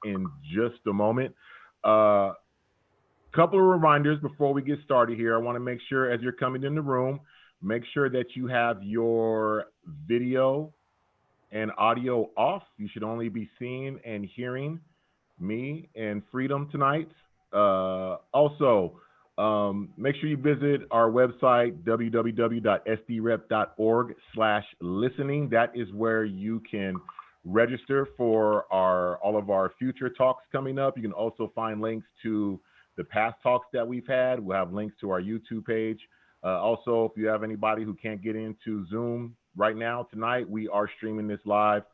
in just a moment. Couple of reminders before we get started here. I want to make sure as you're coming in the room, make sure that you have your video and audio off. You should only be seeing and hearing me and Freedom tonight. Also, make sure you visit our website, www.sdrep.org/listening. That is where you can register for all of our future talks coming up. You can also find links to the past talks that we've had. We'll have links to our YouTube page. Also, if you have anybody who can't get into Zoom right now tonight, we are streaming this live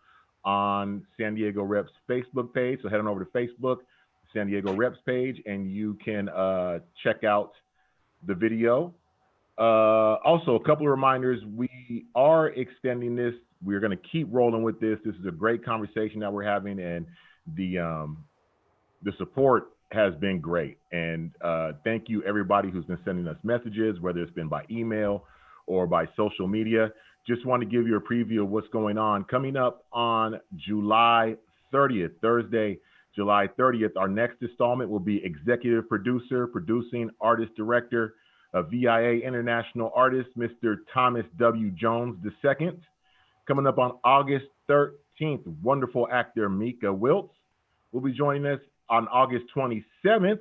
on San Diego Reps Facebook page. So head on over to Facebook, San Diego Reps page, and you can check out the video. Also, a couple of reminders. We are extending this. We're going to keep rolling with this. This is a great conversation that we're having, and the support has been great. And thank you, everybody who's been sending us messages, whether it's been by email or by social media. Just want to give you a preview of what's going on. Coming up on July 30th, Thursday, July 30th, our next installment will be executive producer, producing artist director, a VIA international artist, Mr. Thomas W. Jones II. Coming up on August 13th, wonderful actor Mika Wiltz will be joining us. On August 27th,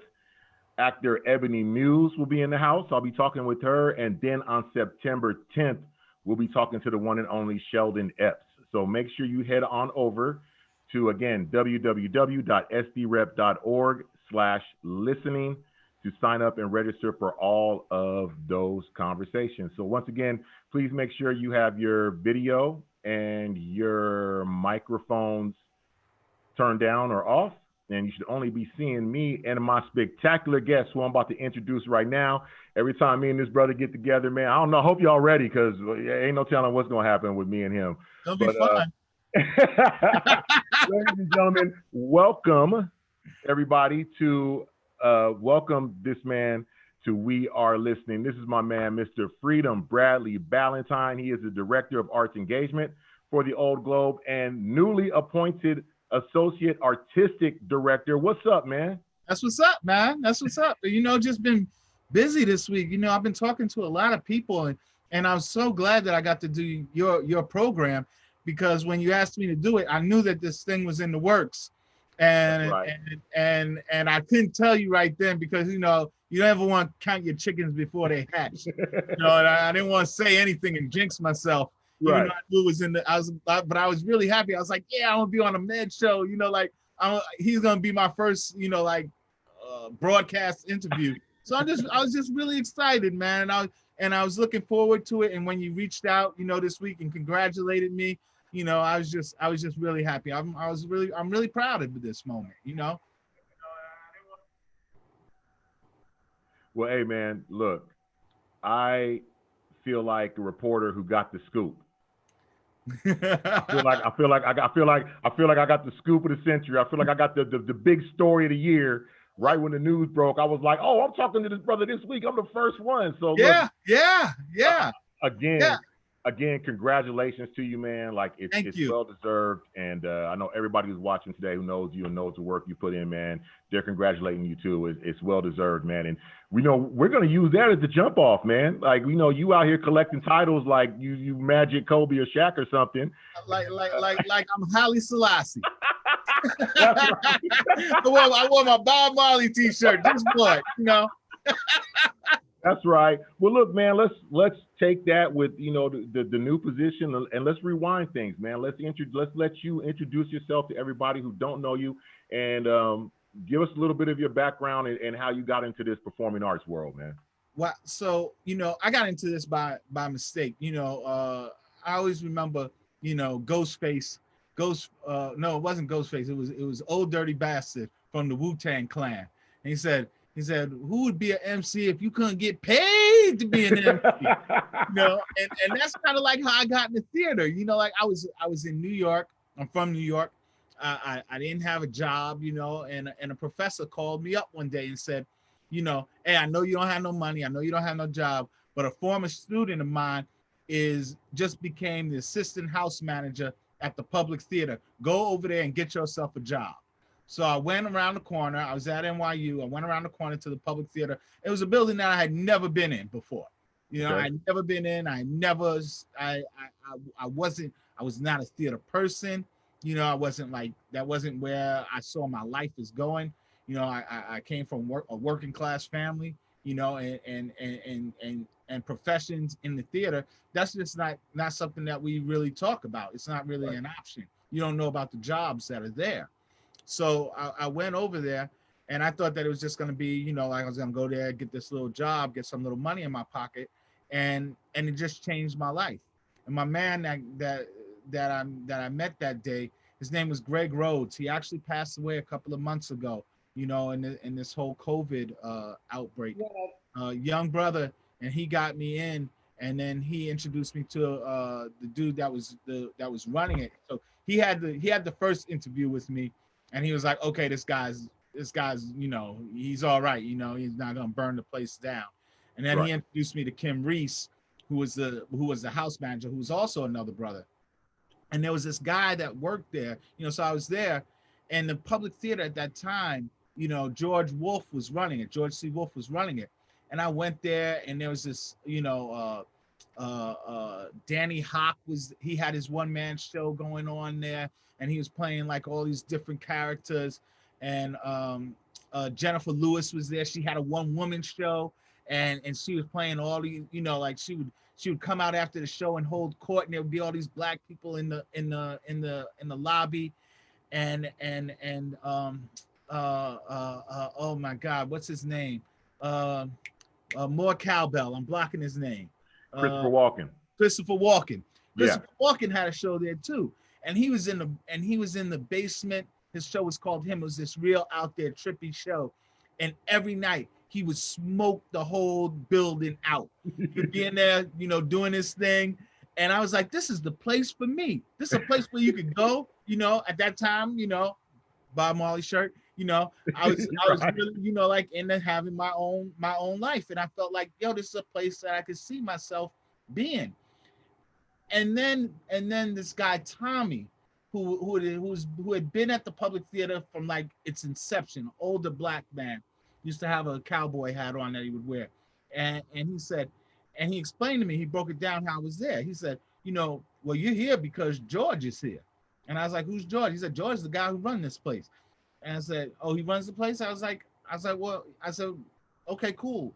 actor Ebony Muse will be in the house. I'll be talking with her. And then on September 10th, we'll be talking to the one and only Sheldon Epps. So make sure you head on over to, again, www.sdrep.org/listening to sign up and register for all of those conversations. So once again, please make sure you have your video and your microphones turned down or off. And you should only be seeing me and my spectacular guest who I'm about to introduce right now. Every time me and this brother get together, man, I don't know. I hope y'all ready, because ain't no telling what's going to happen with me and him. It'll be fun. Ladies and gentlemen, welcome everybody to welcome this man to We Are Listening. This is my man, Mr. Freedome Bradley-Ballentine. He is the Director of Arts Engagement for the Old Globe and newly appointed Associate Artistic Director. What's up, man? That's what's up, man. That's what's up. You know, just been busy this week. You know, I've been talking to a lot of people, and I'm so glad that I got to do your program, because when you asked me to do it, I knew that this thing was in the works. And right. and I couldn't tell you right then, because you know, you don't ever want to count your chickens before they hatch. You know, and I didn't want to say anything and jinx myself. Right. Even though I knew it was but I was really happy. I was like, yeah, I want to be on a med show. You know, like he's gonna be my first, you know, like broadcast interview. So I was just really excited, man. And I was looking forward to it. And when you reached out, you know, this week and congratulated me, you know, I was just really happy. I'm really proud of this moment, you know. Well, hey, man, look, I feel like a reporter who got the scoop. I feel like I got the scoop of the century. I feel like I got the big story of the year. Right when the news broke, I was like, "Oh, I'm talking to this brother this week. I'm the first one." So yeah. Again, congratulations to you, man. Like it's well deserved, and I know everybody who's watching today who knows you and knows the work you put in, man. They're congratulating you too. It's well deserved, man. And we know we're gonna use that as the jump off, man. Like we know you out here collecting titles like you Magic Kobe or Shaq or something. Like I'm Haile Selassie. Right. I wore my Bob Marley T-shirt. This boy, you know. That's right. Well, look, man, let's take that with, you know, the new position, and let's rewind things, man. Let's let you introduce yourself to everybody who don't know you, and give us a little bit of your background and how you got into this performing arts world, man. Well, so, you know, I got into this by mistake. You know, I always remember, you know, Ghostface. No, it wasn't Ghostface. It was Old Dirty Bastard from the Wu-Tang Clan. And he said, who would be an MC if you couldn't get paid to be an MC? You know, and that's kind of like how I got in the theater. You know, like I was in New York. I'm from New York. I didn't have a job, you know, and a professor called me up one day and said, you know, hey, I know you don't have no money. I know you don't have no job, but a former student of mine just became the assistant house manager at the public theater. Go over there and get yourself a job. So I went around the corner. I was at NYU. I went around the corner to the public theater. It was a building that I had never been in before. You know, Okay. I'd never been in. I was not a theater person. You know, I wasn't like, that wasn't where I saw my life is going. You know, I came from a working class family, you know, and professions in the theater. That's just not something that we really talk about. It's not really an option. You don't know about the jobs that are there. So I went over there, and I thought that it was just going to be, you know, like I was going to go there, get this little job, get some little money in my pocket, and it just changed my life. And my man that I met that day, his name was Greg Rhodes. He actually passed away a couple of months ago, you know, in this whole COVID outbreak. Young brother, and he got me in, and then he introduced me to the dude that was running it. So he had the first interview with me, and he was like, okay, this guy's, you know, he's all right, you know, he's not gonna burn the place down. And then he introduced me to Kim Reese, who was the house manager, who was also another brother. And there was this guy that worked there, you know, so I was there, and the public theater at that time, you know, George C. Wolfe was running it. And I went there, and there was this, you know, Danny Hawk he had his one-man show going on there, and he was playing like all these different characters. And Jennifer Lewis was there. She had a one-woman show, and she was playing all these, you know, like she would come out after the show and hold court, and there would be all these black people in the lobby, and oh my God, what's his name? More cowbell. I'm blocking his name. Christopher Walken. Christopher Walken had a show there too, and he was in the basement. His show was called Him. It was this real out there trippy show, and every night he would smoke the whole building out. He'd be in there, you know, doing his thing, and I was like, this is the place for me. This is a place where you could go. You know, at that time, you know, Bob Marley shirt. You know, I was really, you know, like into having my own life, and I felt like, yo, this is a place that I could see myself being. And then this guy Tommy, who had been at the public theater from like its inception, older black man, used to have a cowboy hat on that he would wear, and he said, and he explained to me, he broke it down how I was there. He said, you know, well, you're here because George is here, and I was like, who's George? He said, George is the guy who runs this place. And I said, oh, he runs the place? I was like, well, okay, cool.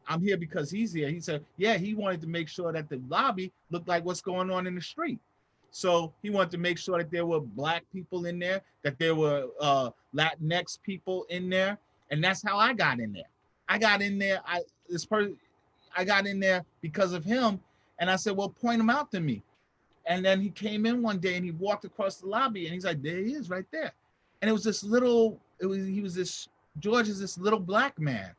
I'm here because he's here. He said, yeah, he wanted to make sure that the lobby looked like what's going on in the street. So he wanted to make sure that there were black people in there, that there were Latinx people in there. And that's how I got in there. I got in there because of him. And I said, well, point him out to me. And then he came in one day and he walked across the lobby and he's like, there he is right there. And it was this George is this little black man.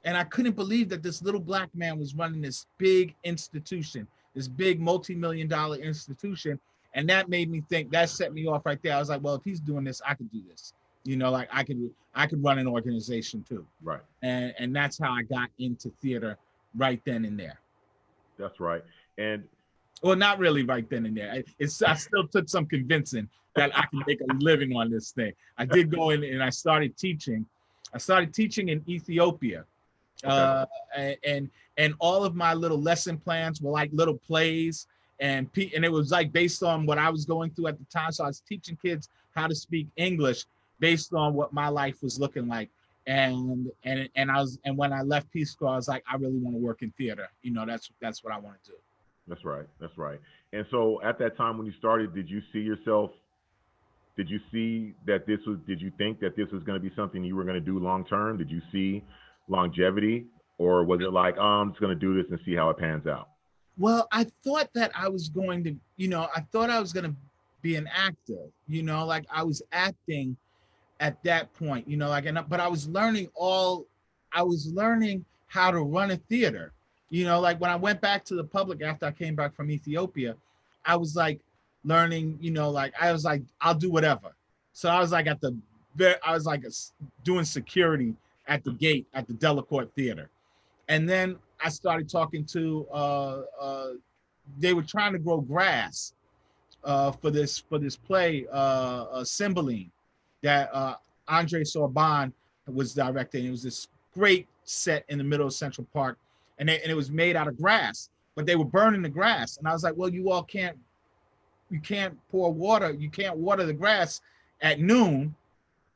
And I couldn't believe that this little black man was running this big institution, this big multi-million-dollar institution. And that made me think, that set me off right there. I was like, well, if he's doing this, I could do this. You know, like I could run an organization too. Right. And that's how I got into theater right then and there. That's right. And well, not really right then and there. I still took some convincing that I can make a living on this thing. I did go in and I started teaching. I started teaching in Ethiopia. Okay. And all of my little lesson plans were like little plays, and it was like based on what I was going through at the time. So I was teaching kids how to speak English based on what my life was looking like. And when I left Peace Corps, I was like, I really want to work in theater. You know, that's what I want to do. That's right. That's right. And so at that time when you started, did you think that this was going to be something you were going to do long term? Did you see longevity, or was it like, I'm just going to do this and see how it pans out? Well, I thought that I was going to, I thought I was going to be an actor, like I was acting at that point, but I was learning how to run a theater. Like when I went back to the public after I came back from Ethiopia, I was like learning, I'll do whatever. So I was like doing security at the gate at the Delacorte Theater. And then I started talking to, they were trying to grow grass for this play, Cymbeline. that Andre Sorbonne was directing. It was this great set in the middle of Central Park, and it was made out of grass, but they were burning the grass. And I was like, well, you can't pour water, you can't water the grass at noon,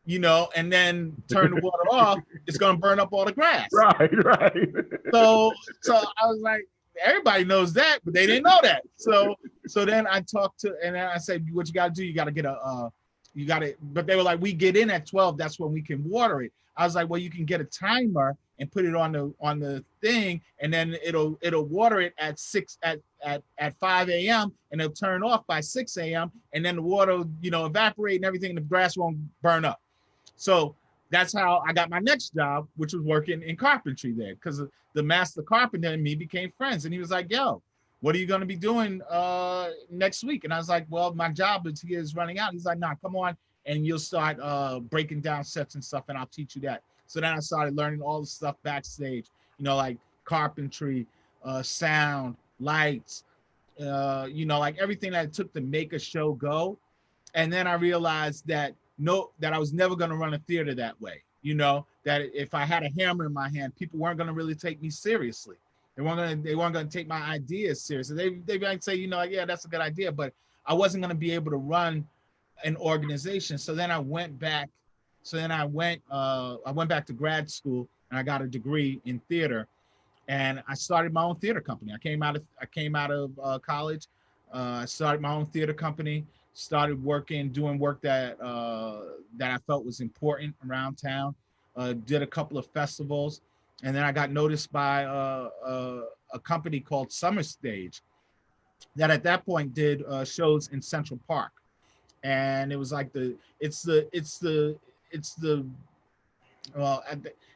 and then turn the water off. It's gonna burn up all the grass. Right, right. So I was like, everybody knows that, but they didn't know that. So then I talked to, and then I said, what you got to do? You got to get but they were like, we get in at 12. That's when we can water it. I was like, well, you can get a timer and put it on the thing, and then it'll water it at 5 a.m. and it'll turn off by 6 a.m. and then the water, evaporate and everything, and the grass won't burn up. So that's how I got my next job, which was working in carpentry there, because the master carpenter and me became friends. And he was like, yo, what are you going to be doing next week? And I was like, well, my job is running out. He's like, nah, come on, and you'll start breaking down sets and stuff, and I'll teach you that. So then I started learning all the stuff backstage, like carpentry, sound, lights, like everything that it took to make a show go. And then I realized that I was never going to run a theater that way. That if I had a hammer in my hand, people weren't going to really take me seriously. They weren't going to take my ideas seriously. They might say, yeah, that's a good idea, but I wasn't going to be able to run an organization. So then I went back. I went back to grad school, and I got a degree in theater, and I started my own theater company. I came out of college. I started my own theater company. Started doing work that I felt was important around town. Did a couple of festivals, and then I got noticed by a company called Summer Stage, that at that point did shows in Central Park, and it was like it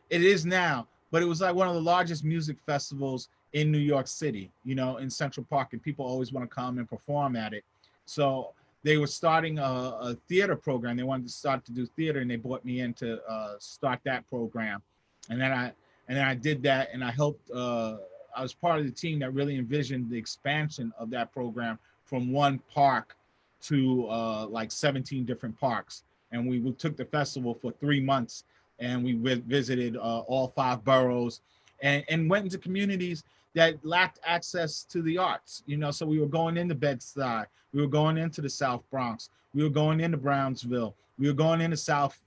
is now, but it was like one of the largest music festivals in New York City, in Central Park, and people always want to come and perform at it. So they were starting a theater program. They wanted to start to do theater, and they brought me in to start that program. And then I did that, and I helped. I was part of the team that really envisioned the expansion of that program from one park to like 17 different parks. And we took the festival for 3 months, and we visited all 5 boroughs, and went into communities that lacked access to the arts. So we were going into Bed-Stuy, we were going into the South Bronx, we were going into Brownsville, we were going into South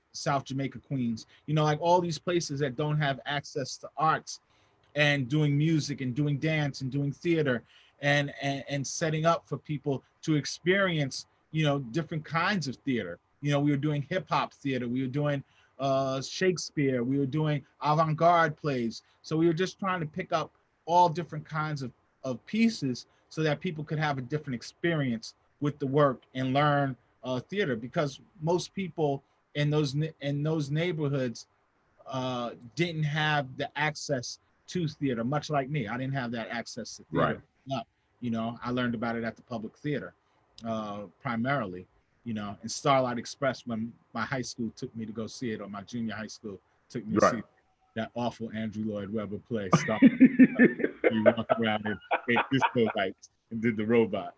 Jamaica, Queens, like all these places that don't have access to arts, and doing music and doing dance and doing theater, and setting up for people to experience, different kinds of theater. We were doing hip hop theater, we were doing Shakespeare, we were doing avant-garde plays. So we were just trying to pick up all different kinds of pieces so that people could have a different experience with the work and learn theater, because most people in those neighborhoods didn't have the access to theater, much like me. I didn't have that access to theater. Right. I learned about it at the public theater primarily, and Starlight Express, when my high school took me to go see it, or my junior high school took me to see that awful Andrew Lloyd Webber play. We walked around and ate disco lights and did the robot.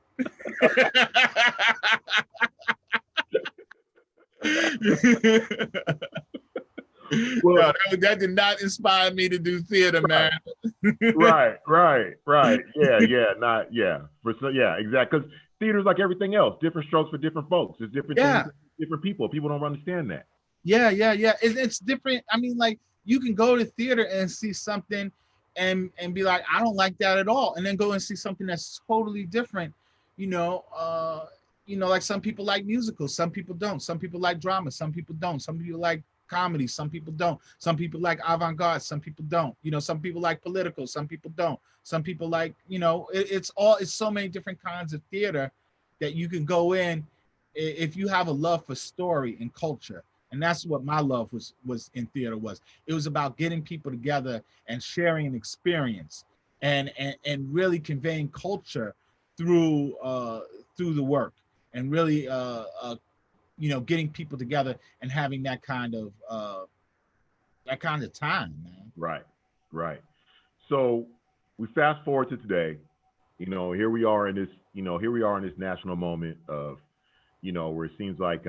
Well, no, that did not inspire me to do theater, man. right. Yeah, exactly. Because theater's like everything else, different strokes for different folks. It's different things, different people. People don't understand that. Yeah. It's different. I mean, like, you can go to theater and see something and be like, I don't like that at all, and then go and see something that's totally different. Like some people like musicals, some people don't. Some people like drama, some people don't. Some people like comedy, some people don't. Some people like avant-garde, some people don't. Some people like political, some people don't. Some people like, it's so many different kinds of theater that you can go in if you have a love for story and culture. And that's what my love was in theater was. It was about getting people together and sharing an experience and really conveying culture through the work, and really getting people together and having that kind of time, man. Right. So we fast forward to today. Here we are in this national moment of, where it seems like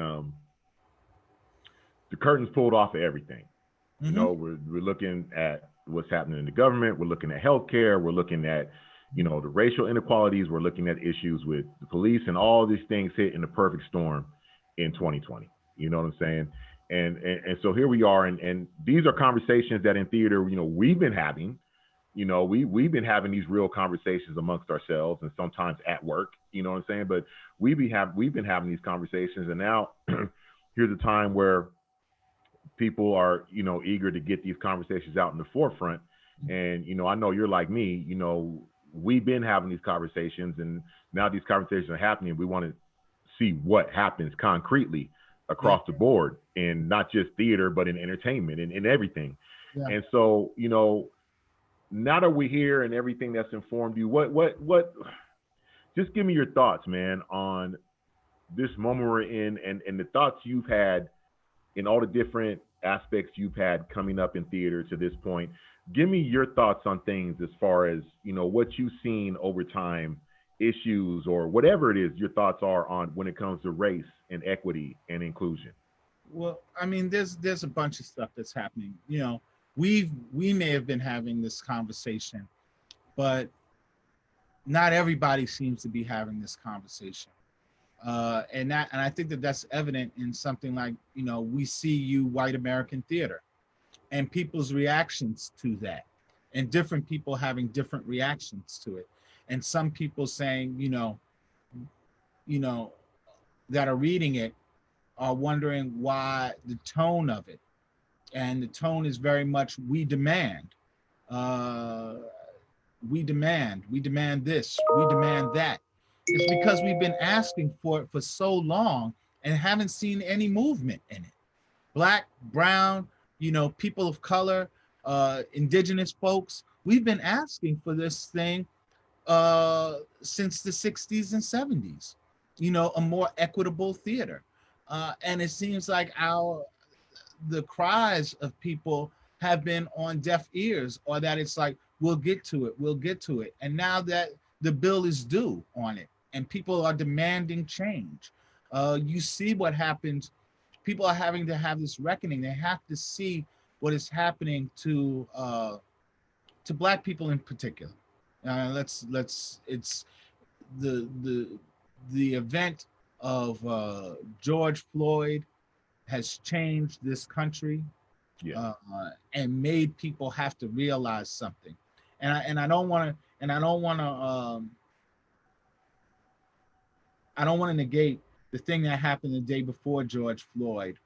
the curtain's pulled off of everything. Mm-hmm. You know, we're looking at what's happening in the government. We're looking at healthcare. We're looking at, you know, the racial inequalities. We're looking at issues with the police, and all these things hit in the perfect storm in 2020. You know what I'm saying? And so here we are, and these are conversations that in theater, you know, we've been having. You know, we've been having these real conversations amongst ourselves, and sometimes at work. You know what I'm saying? But we've been having these conversations, and now here's a time where people are, you know, eager to get these conversations out in the forefront. And, you know, I know you're like me, you know, we've been having these conversations, and now these conversations are happening. We want to see what happens concretely across the board, in not just theater, but in entertainment and in everything. Yeah. And so, you know, now that we're here and everything that's informed you, what, just give me your thoughts, man, on this moment we're in, and the thoughts you've had in all the different aspects you've had coming up in theater to this point. Give me your thoughts on things as far as, you know, what you've seen over time, issues or whatever it is your thoughts are on when it comes to race and equity and inclusion. Well, I mean, there's a bunch of stuff that's happening. You know, we may have been having this conversation, but not everybody seems to be having this conversation. And I think that's evident in something like, you know, We See You White American Theater, and people's reactions to that, and different people having different reactions to it. And some people saying, you know, that are reading it are wondering why the tone of it. And the tone is very much, we demand this, we demand that. It's because we've been asking for it for so long and haven't seen any movement in it. Black, brown, you know, people of color, indigenous folks, we've been asking for this thing since the 60s and 70s, you know, a more equitable theater. And it seems like the cries of people have been on deaf ears, or that it's like, we'll get to it. And now that the bill is due on it, and people are demanding change. You see what happens. People are having to have this reckoning. They have to see what is happening to Black people in particular. It's the event of George Floyd has changed this country, and made people have to realize something. And I don't want to negate the thing that happened the day before George Floyd,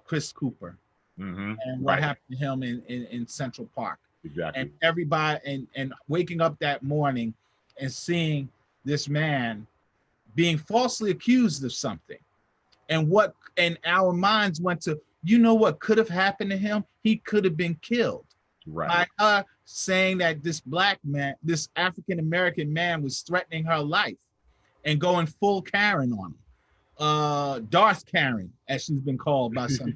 Chris Cooper, and what happened to him in Central Park. Exactly. And everybody, and waking up that morning and seeing this man being falsely accused of something, and our minds went to, you know what could have happened to him? He could have been killed. By her saying that this Black man, this African American man, was threatening her life and going full Karen on him, Darth Karen, as she's been called by some,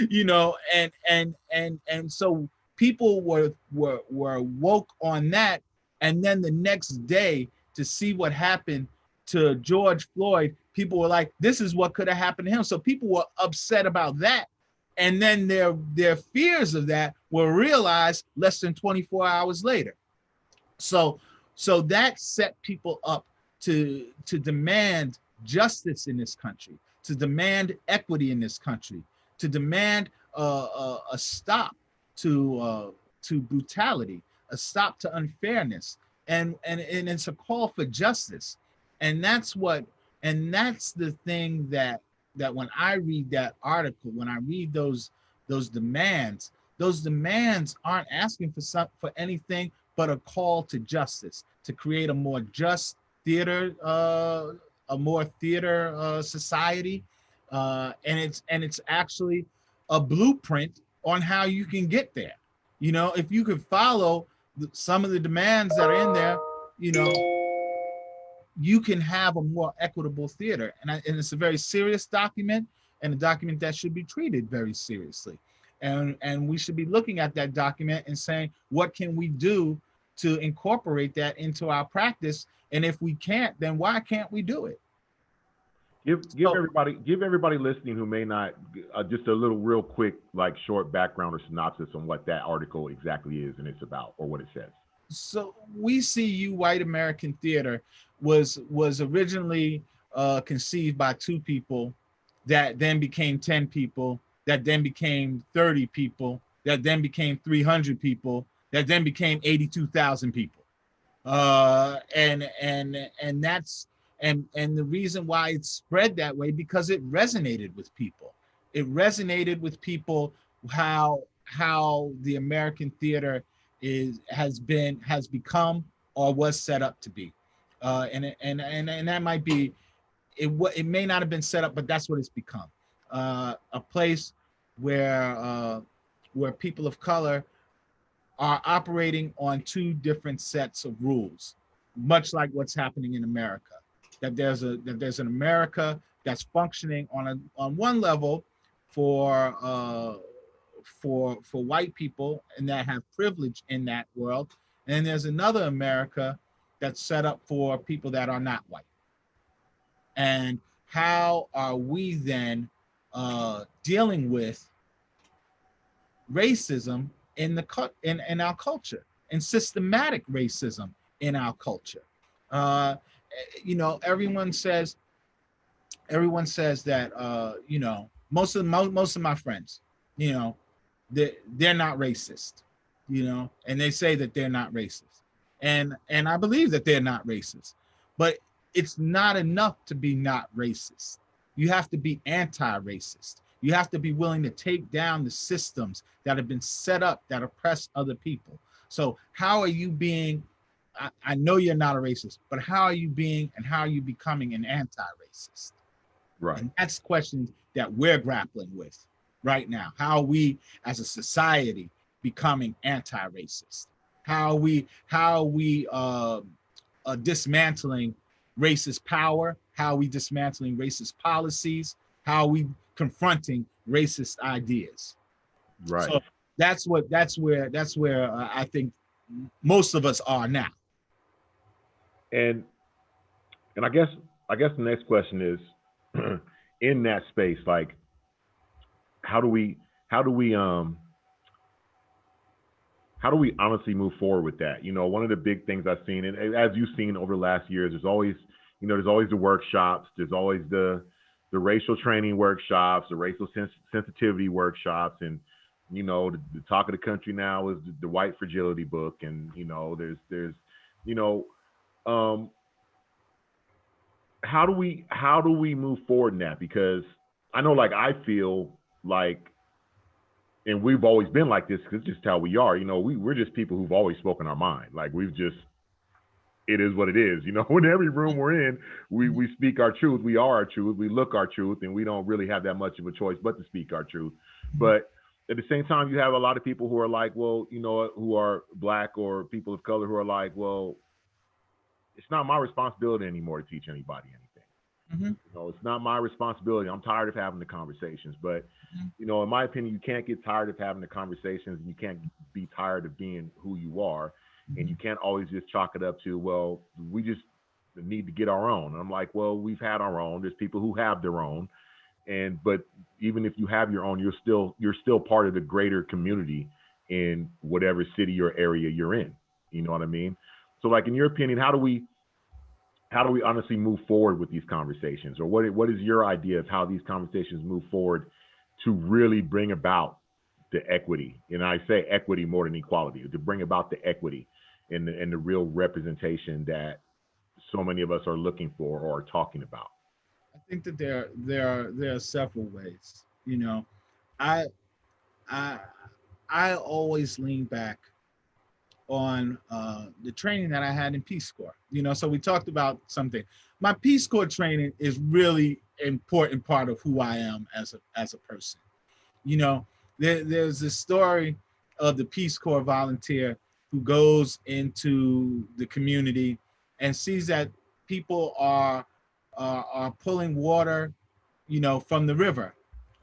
you know, and so people were woke on that, and then the next day to see what happened to George Floyd, people were like, this is what could have happened to him. So people were upset about that. And then their fears of that were realized less than 24 hours later. So that set people up to demand justice in this country, to demand equity in this country, to demand a stop to brutality, a stop to unfairness, and it's a call for justice. And that's the thing that when I read that article, when I read those demands aren't asking for anything but a call to justice, to create a more just theater, society, and it's actually a blueprint on how you can get there. You know, if you could follow some of the demands that are in there, you know, you can have a more equitable theater. And it's a very serious document, and a document that should be treated very seriously. And we should be looking at that document and saying, what can we do to incorporate that into our practice? And if we can't, then why can't we do it? Give So, everybody listening who may not just a little real quick like short background or synopsis on what that article exactly is and it's about or what it says. so we see you white American theater was originally conceived by two people that then became 10 people, that then became 30 people, that then became 300 people, that then became 82,000 people. And that's and the reason why it spread that way because it resonated with people. It resonated with people how the American theater has become or was set up to be, and that might be it may not have been set up, but that's what it's become. A place where people of color are operating on two different sets of rules, much like what's happening in America. That there's an America that's functioning on one level for for white people and that have privilege in that world, and there's another America that's set up for people that are not white. And how are we then dealing with racism in our culture and systematic racism in our culture? Uh, everyone says that most of my friends, they're not racist, and they say that they're not racist, and I believe that they're not racist, but it's not enough to be not racist. You have to be anti-racist. You have to be willing to take down the systems that have been set up that oppress other people. So how are you being, I know you're not a racist, but how are you being and how are you becoming an anti-racist? Right. And that's questions that we're grappling with right now. How are we as a society becoming anti-racist? How are we dismantling racist power? How are we dismantling racist policies? How are we confronting racist ideas? Right. So that's where I think most of us are now. And I guess the next question is in that space, like how do we honestly move forward with that? One of the big things I've seen, and as you've seen over the last years, there's always the workshops, there's always the racial training workshops, the racial sensitivity workshops, and the talk of the country now is the white fragility book, and there's how do we move forward in that? Because I know, like, I feel like, and we've always been like this because it's just how we are. We're just people who've always spoken our mind. Like, it is what it is. In every room we're in, we speak our truth. We are our truth. We look our truth, and we don't really have that much of a choice but to speak our truth. But at the same time, you have a lot of people who are like, well, who are Black or people of color who are like, well, it's not my responsibility anymore to teach anybody anything. It's not my responsibility. I'm tired of having the conversations. But, in my opinion, you can't get tired of having the conversations, and you can't be tired of being who you are. And you can't always just chalk it up to, well, we just need to get our own. And I'm like, well, we've had our own. There's people who have their own. But even if you have your own, you're still part of the greater community in whatever city or area you're in. You know what I mean? So, like, in your opinion, how do we honestly move forward with these conversations? Or what is your idea of how these conversations move forward to really bring about the equity? And I say equity more than equality, to bring about the equity and the real representation that so many of us are looking for or are talking about. I think that there are several ways. I I I always lean back on the training that I had in Peace Corps. So we talked about something. My Peace Corps training is really important part of who I am as a person. There's this story of the Peace Corps volunteer who goes into the community and sees that people are pulling water, from the river,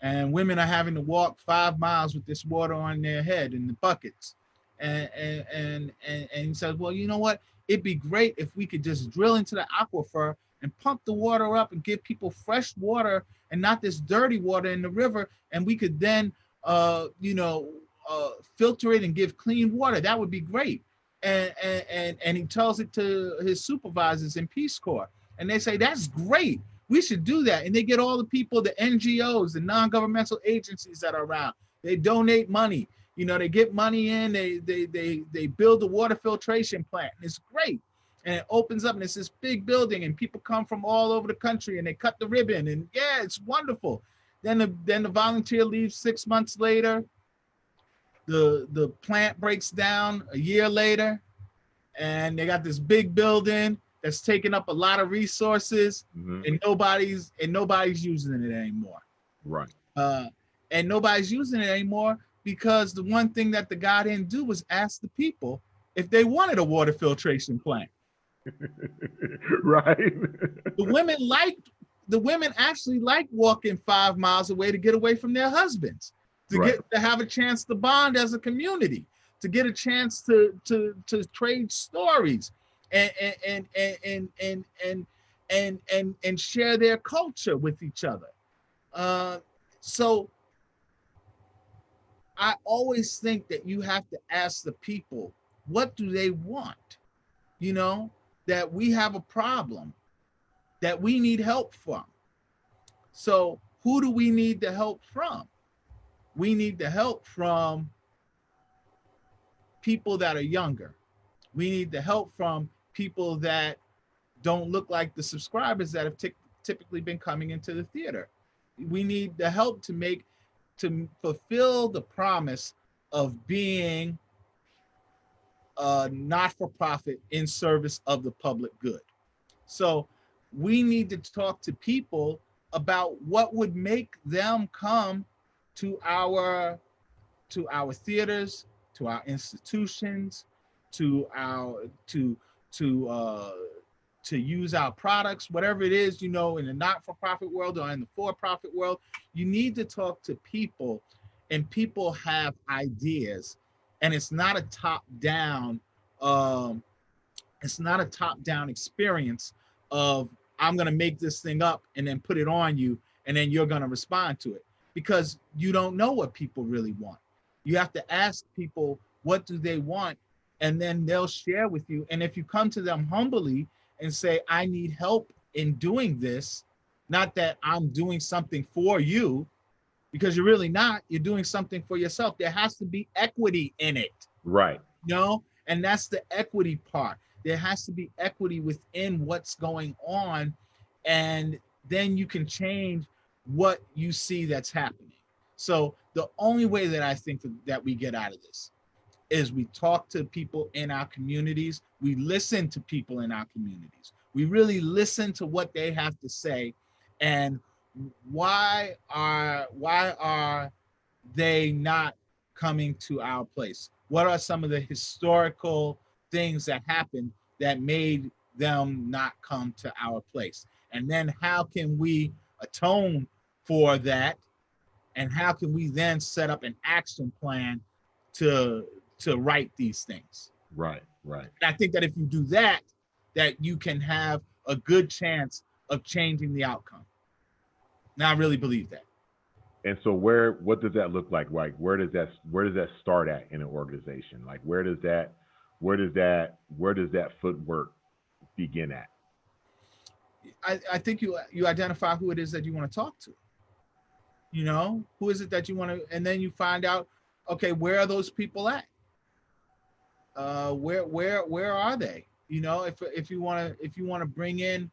and women are having to walk 5 miles with this water on their head in the buckets. And he says, well, you know what? It'd be great if we could just drill into the aquifer and pump the water up and give people fresh water and not this dirty water in the river. And we could then, filter it and give clean water. That would be great. And he tells it to his supervisors in Peace Corps. And they say, that's great. We should do that. And they get all the people, the NGOs, the non-governmental agencies that are around. They donate money. They get money in, they build the water filtration plant. And it's great. And it opens up and it's this big building and people come from all over the country and they cut the ribbon. And yeah, it's wonderful. Then the volunteer leaves 6 months later. The plant breaks down a year later, and they got this big building that's taking up a lot of resources, and nobody's using it anymore. Right. And nobody's using it anymore because the one thing that the guy didn't do was ask the people if they wanted a water filtration plant. Right. The women actually liked walking 5 miles away to get away from their husbands. To have a chance to bond as a community, to get a chance to trade stories and share their culture with each other. So I always think that you have to ask the people, what do they want? That we have a problem that we need help from. So who do we need the help from? We need the help from people that are younger. We need the help from people that don't look like the subscribers that have typically been coming into the theater. We need the help to fulfill the promise of being a not-for-profit in service of the public good. So we need to talk to people about what would make them come to our theaters, to our institutions, to use our products, whatever it is, in the not-for-profit world or in the for-profit world. You need to talk to people, and people have ideas, and it's not a top-down experience of I'm going to make this thing up and then put it on you, and then you're going to respond to it. Because you don't know what people really want. You have to ask people, what do they want? And then they'll share with you. And if you come to them humbly and say, I need help in doing this, not that I'm doing something for you, because you're really not, you're doing something for yourself. There has to be equity in it. Right. And that's the equity part. There has to be equity within what's going on. And then you can change what you see that's happening. So the only way that I think that we get out of this is we talk to people in our communities. We listen to people in our communities. We really listen to what they have to say, and why are they not coming to our place? What are some of the historical things that happened that made them not come to our place? And then how can we atone for that, and how can we then set up an action plan to right these things? Right. And I think that if you do that, that you can have a good chance of changing the outcome. Now, I really believe that. And so what does that look like? Like, where does that start at in an organization? Like, where does that footwork begin at? I think you identify who it is that you want to talk to. Who is it that you want to, and then you find out, okay, where are those people at? Where are they? If you want to bring in,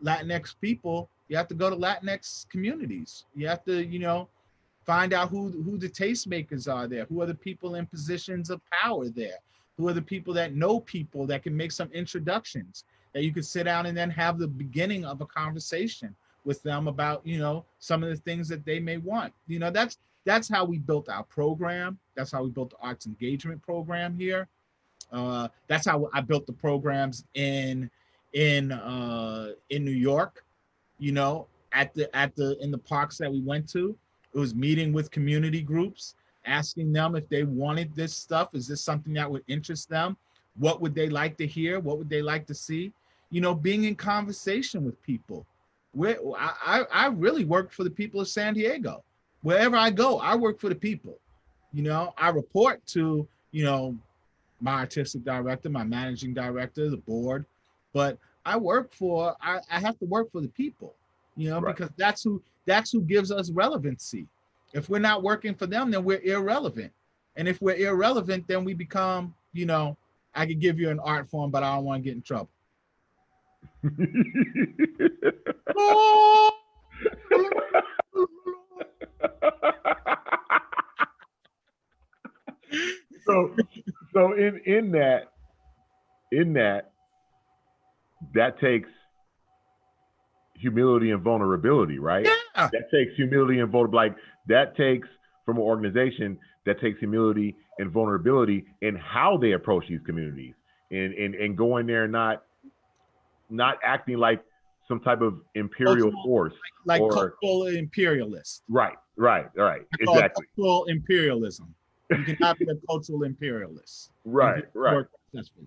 Latinx people, you have to go to Latinx communities. You have to, find out who the tastemakers are there. Who are the people in positions of power there? Who are the people that know people that can make some introductions that you could sit down and then have the beginning of a conversation with them about, some of the things that they may want. That's how we built our program. That's how we built the arts engagement program here. That's how I built the programs in New York, in the parks that we went to. It was meeting with community groups, asking them if they wanted this stuff. Is this something that would interest them? What would they like to hear? What would they like to see? You know, being in conversation with people. I really work for the people of San Diego. Wherever I go, I work for the people. You know, I report to, you know, my artistic director, my managing director, the board, but I have to work for the people, you know, because that's who gives us relevancy. If we're not working for them, then we're irrelevant. And if we're irrelevant, then we become, you know, I could give you an art form, but I don't want to get in trouble. So in that takes humility and vulnerability, right? Yeah. That takes humility and vulnerability. Like that takes from an organization that takes humility and vulnerability in how they approach these communities and going there and not acting like some type of imperial force, like cultural imperialist. Right. Exactly. Cultural imperialism. You cannot be a cultural imperialist. Right. Successfully.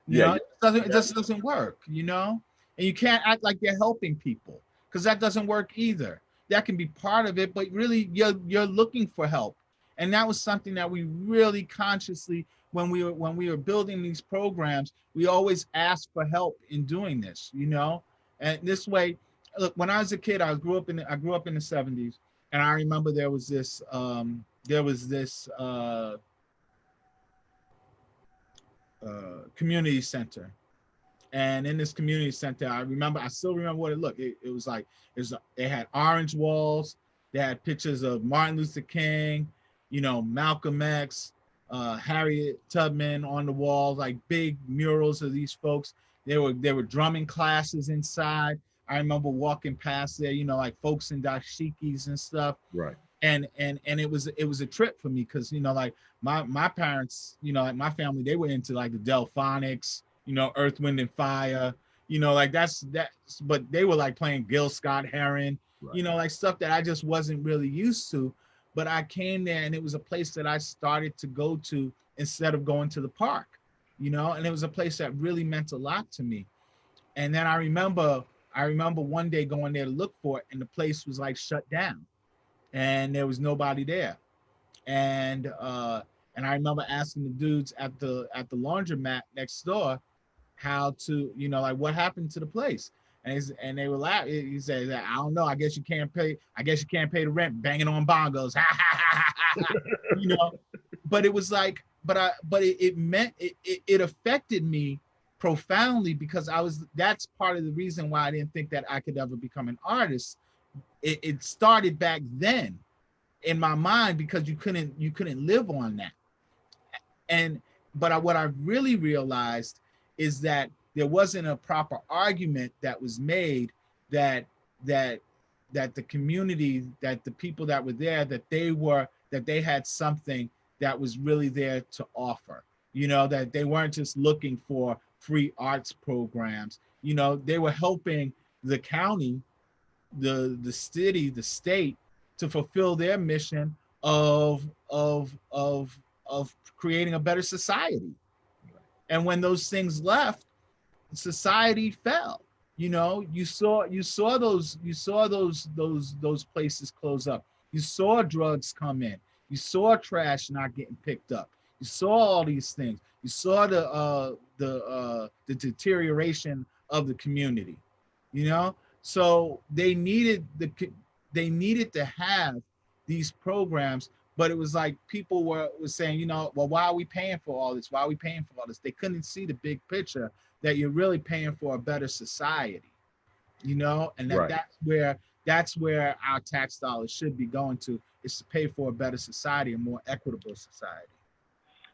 You know, it just doesn't work, you know? And you can't act like you're helping people, because that doesn't work either. That can be part of it, but really you're looking for help. And that was something that we really consciously, when we were building these programs, we always asked for help in doing this, you know? And this way, look, when I was a kid, I grew up in the 70s, and I remember there was this community center. And in this community center, I still remember what it looked. It was like, they had orange walls. They had pictures of Martin Luther King, you know, Malcolm X, Harriet Tubman on the walls, like big murals of these folks. There were drumming classes inside. I remember walking past there, you know, like folks in dashikis and stuff. Right. And it was a trip for me, because, you know, like my parents, you know, like my family, they were into like the Delphonics, you know, Earth, Wind and Fire, you know, like that's, but they were like playing Gil Scott-Heron, you know, like stuff that I just wasn't really used to. But I came there and it was a place that I started to go to instead of going to the park, you know, and it was a place that really meant a lot to me. And then I remember one day going there to look for it, and the place was like shut down and there was nobody there. And I remember asking the dudes at the laundromat next door how to, you know, like what happened to the place. And they were laughing. He said, I don't know. I guess you can't pay the rent, banging on bongos. You know, but it was like, it affected me profoundly, because that's part of the reason why I didn't think that I could ever become an artist. It started back then in my mind, because you couldn't live on that. But what I really realized is that there wasn't a proper argument that was made that the community, that the people that were there, that they had something that was really there to offer, you know, that they weren't just looking for free arts programs. You know, they were helping the county, the city, the state, to fulfill their mission of creating a better society. And when those things left, society fell. You know, you saw those places close up. You saw drugs come in. You saw trash not getting picked up. You saw all these things. You saw the deterioration of the community. You know, so they needed to have these programs. But it was like people were saying, you know, well, why are we paying for all this? Why are we paying for all this? They couldn't see the big picture, that you're really paying for a better society, you know, and that's where our tax dollars should be going to, is to pay for a better society, a more equitable society.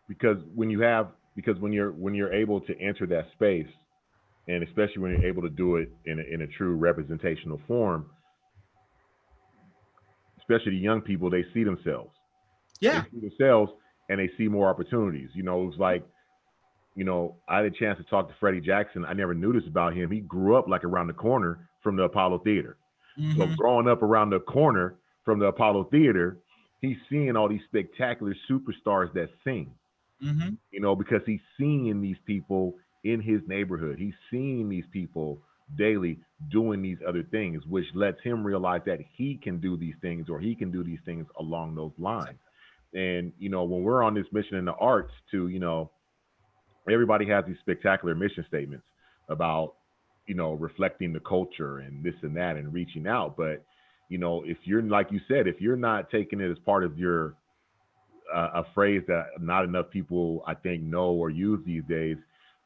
Because when you're able to enter that space, and especially when you're able to do it in a true representational form, especially the young people, they see themselves. Yeah. They see themselves and they see more opportunities. You know, it's like, you know, I had a chance to talk to Freddie Jackson. I never knew this about him. He grew up like around the corner from the Apollo Theater. Mm-hmm. So growing up around the corner from the Apollo Theater, he's seeing all these spectacular superstars that sing. Mm-hmm. You know, because he's seeing these people in his neighborhood. He's seeing these people daily doing these other things, which lets him realize that he can do these things, or he can do these things along those lines. And, you know, when we're on this mission in the arts to, you know, everybody has these spectacular mission statements about, you know, reflecting the culture and this and that and reaching out. But, you know, if you're, like you said, if you're not taking it as part of your, a phrase that not enough people, I think, know or use these days,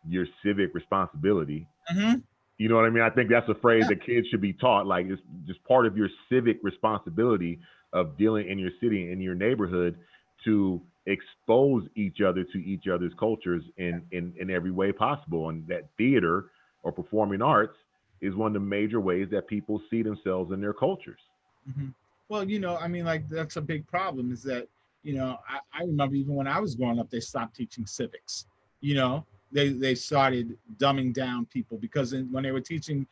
your civic responsibility. Mm-hmm. You know what I mean? I think that's a phrase Yeah. that kids should be taught. Like, it's just part of your civic responsibility of dealing in your city, in your neighborhood, to expose each other to each other's cultures in every way possible. And that theater or performing arts is one of the major ways that people see themselves in their cultures. Mm-hmm. Well, you know, I mean, like, that's a big problem is that, you know, I remember even when I was growing up, they stopped teaching civics. You know, they started dumbing down people because when they were teaching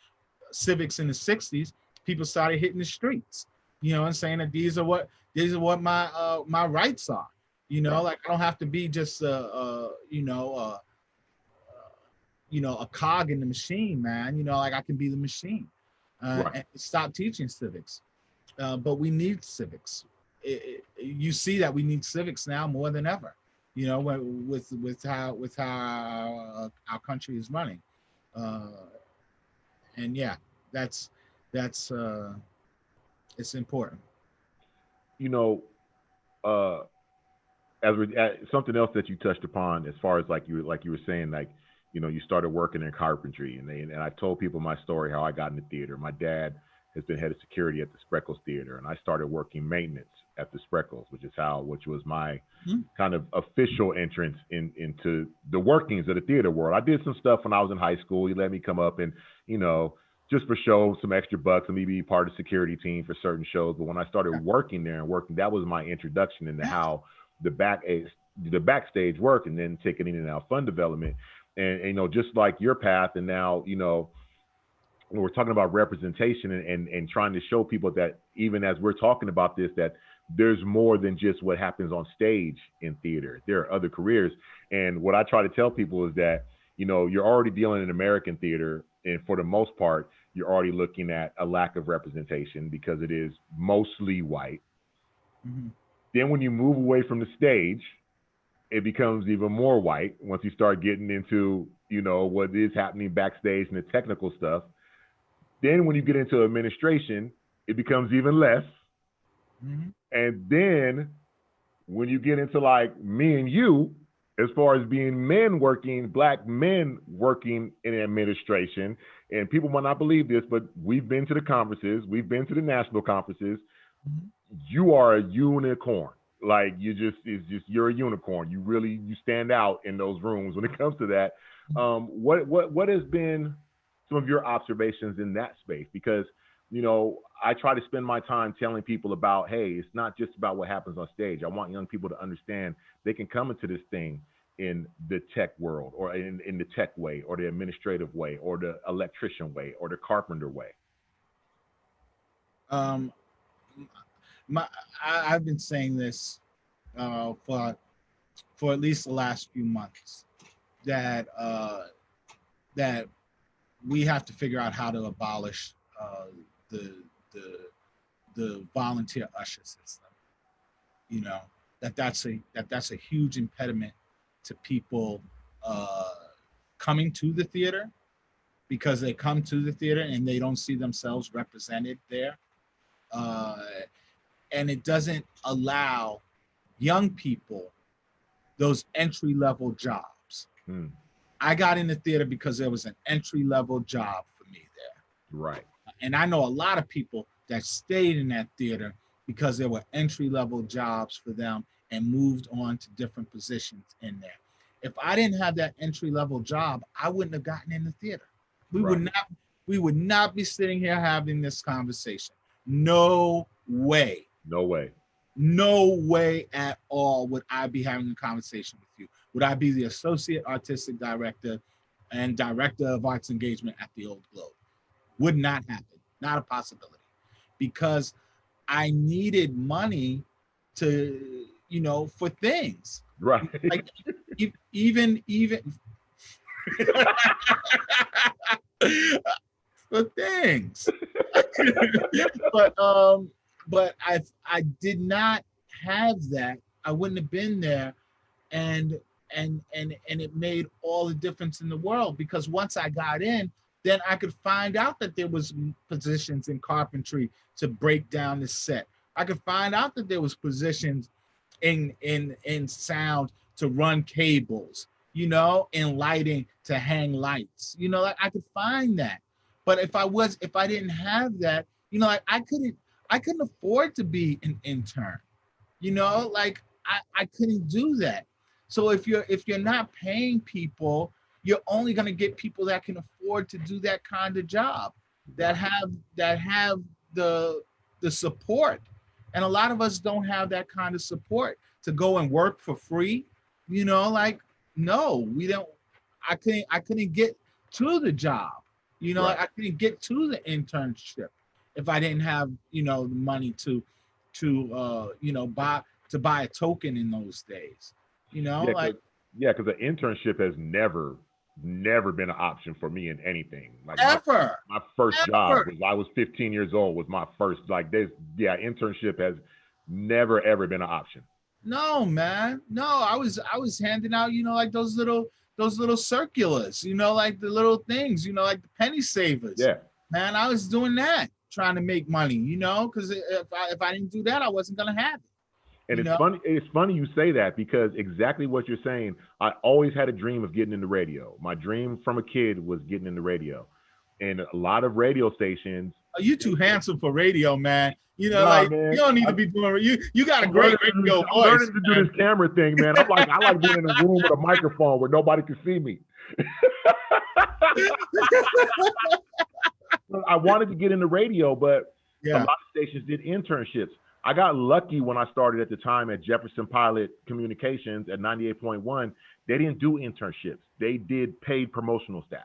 civics in the 60s, people started hitting the streets, you know, and saying that these are what my rights are. You know, Right. like, I don't have to be just you know, a cog in the machine, man. You know, like, I can be the machine. Right. And stop teaching civics. But we need civics. You see that we need civics now more than ever. You know, with how our country is running, and yeah, that's it's important. You know, uh, something else that you touched upon, as far as like you were saying, like, you know, you started working in carpentry, and I told people my story, how I got into theater. My dad has been head of security at the Spreckles Theater, and I started working maintenance at the Spreckles, which was my Mhm. kind of official entrance into the workings of the theater world. I did some stuff when I was in high school. He let me come up and, you know, just for show, some extra bucks, and maybe be part of the security team for certain shows. But when I started working there and working, that was my introduction into how the the backstage work, and then ticketing and now fund development. And you know, just like your path, and now, you know, when we're talking about representation and trying to show people that even as we're talking about this, that there's more than just what happens on stage in theater. There are other careers. And what I try to tell people is that, you know, you're already dealing in American theater, and for the most part, you're already looking at a lack of representation because it is mostly white. Mm-hmm. Then when you move away from the stage, it becomes even more white once you start getting into, you know, what is happening backstage and the technical stuff. Then when you get into administration, it becomes even less. Mm-hmm. And then when you get into like me and you, as far as being men working, black men working in administration, and people might not believe this, but we've been to the conferences, we've been to the national conferences. Mm-hmm. You are a unicorn. Like, you're a unicorn. You stand out in those rooms when it comes to that. What has been some of your observations in that space? Because, you know, I try to spend my time telling people about, hey, it's not just about what happens on stage. I want young people to understand they can come into this thing in the tech world, or in the tech way, or the administrative way, or the electrician way, or the carpenter way. Um, my, I've been saying this for at least the last few months that that we have to figure out how to abolish the the the volunteer usher system. You know, that's a huge impediment to people uh, coming to the theater, because they come to the theater and they don't see themselves represented there, uh, and it doesn't allow young people those entry level jobs. Hmm. I got in the theater because there was an entry level job for me there. Right. And I know a lot of people that stayed in that theater because there were entry level jobs for them and moved on to different positions in there. If I didn't have that entry level job, I wouldn't have gotten in the theater. We Right. we would not be sitting here having this conversation. No way. No way. No way at all would I be having a conversation with you. Would I be the associate artistic director and director of arts engagement at the Old Globe? Would not happen. Not a possibility. Because I needed money to, you know, for things. Right. Like, even for things. But I did not have that. I wouldn't have been there, and and it made all the difference in the world, because once I got in, then I could find out that there was positions in carpentry to break down the set. I could find out that there was positions in sound to run cables, in lighting to hang lights. Like I could find that. But if I didn't have that, like I couldn't afford to be an intern. Like I couldn't do that. So if you're not paying people, you're only going to get people that can afford to do that kind of job, that have the support. And a lot of us don't have that kind of support to go and work for free. Like, no, we don't. I couldn't get to the job. Right. Like I couldn't get to the internship if I didn't have, the money to buy a token in those days. Because an internship has never been an option for me in anything. Like ever. My first job was, I was 15 years old, was my first, like this. Yeah, internship has never ever been an option. No, man. No, I was handing out, like those little circulars, like the little things, like the penny savers. Yeah. Man, I was doing that, trying to make money, because if I didn't do that, I wasn't gonna have it. And it's funny you say that, because exactly what you're saying, I always had a dream of getting into radio. My dream from a kid was getting into radio. And a lot of radio stations. Oh, you too handsome for radio, man. Man, you don't need to be doing. You got a great radio voice. I'm learning to do this camera thing, man. I like being in a room with a microphone where nobody can see me. I wanted to get into radio, but a lot of stations did internships. I got lucky when I started at the time at Jefferson Pilot Communications at 98.1. They didn't do internships. They did paid promotional staff.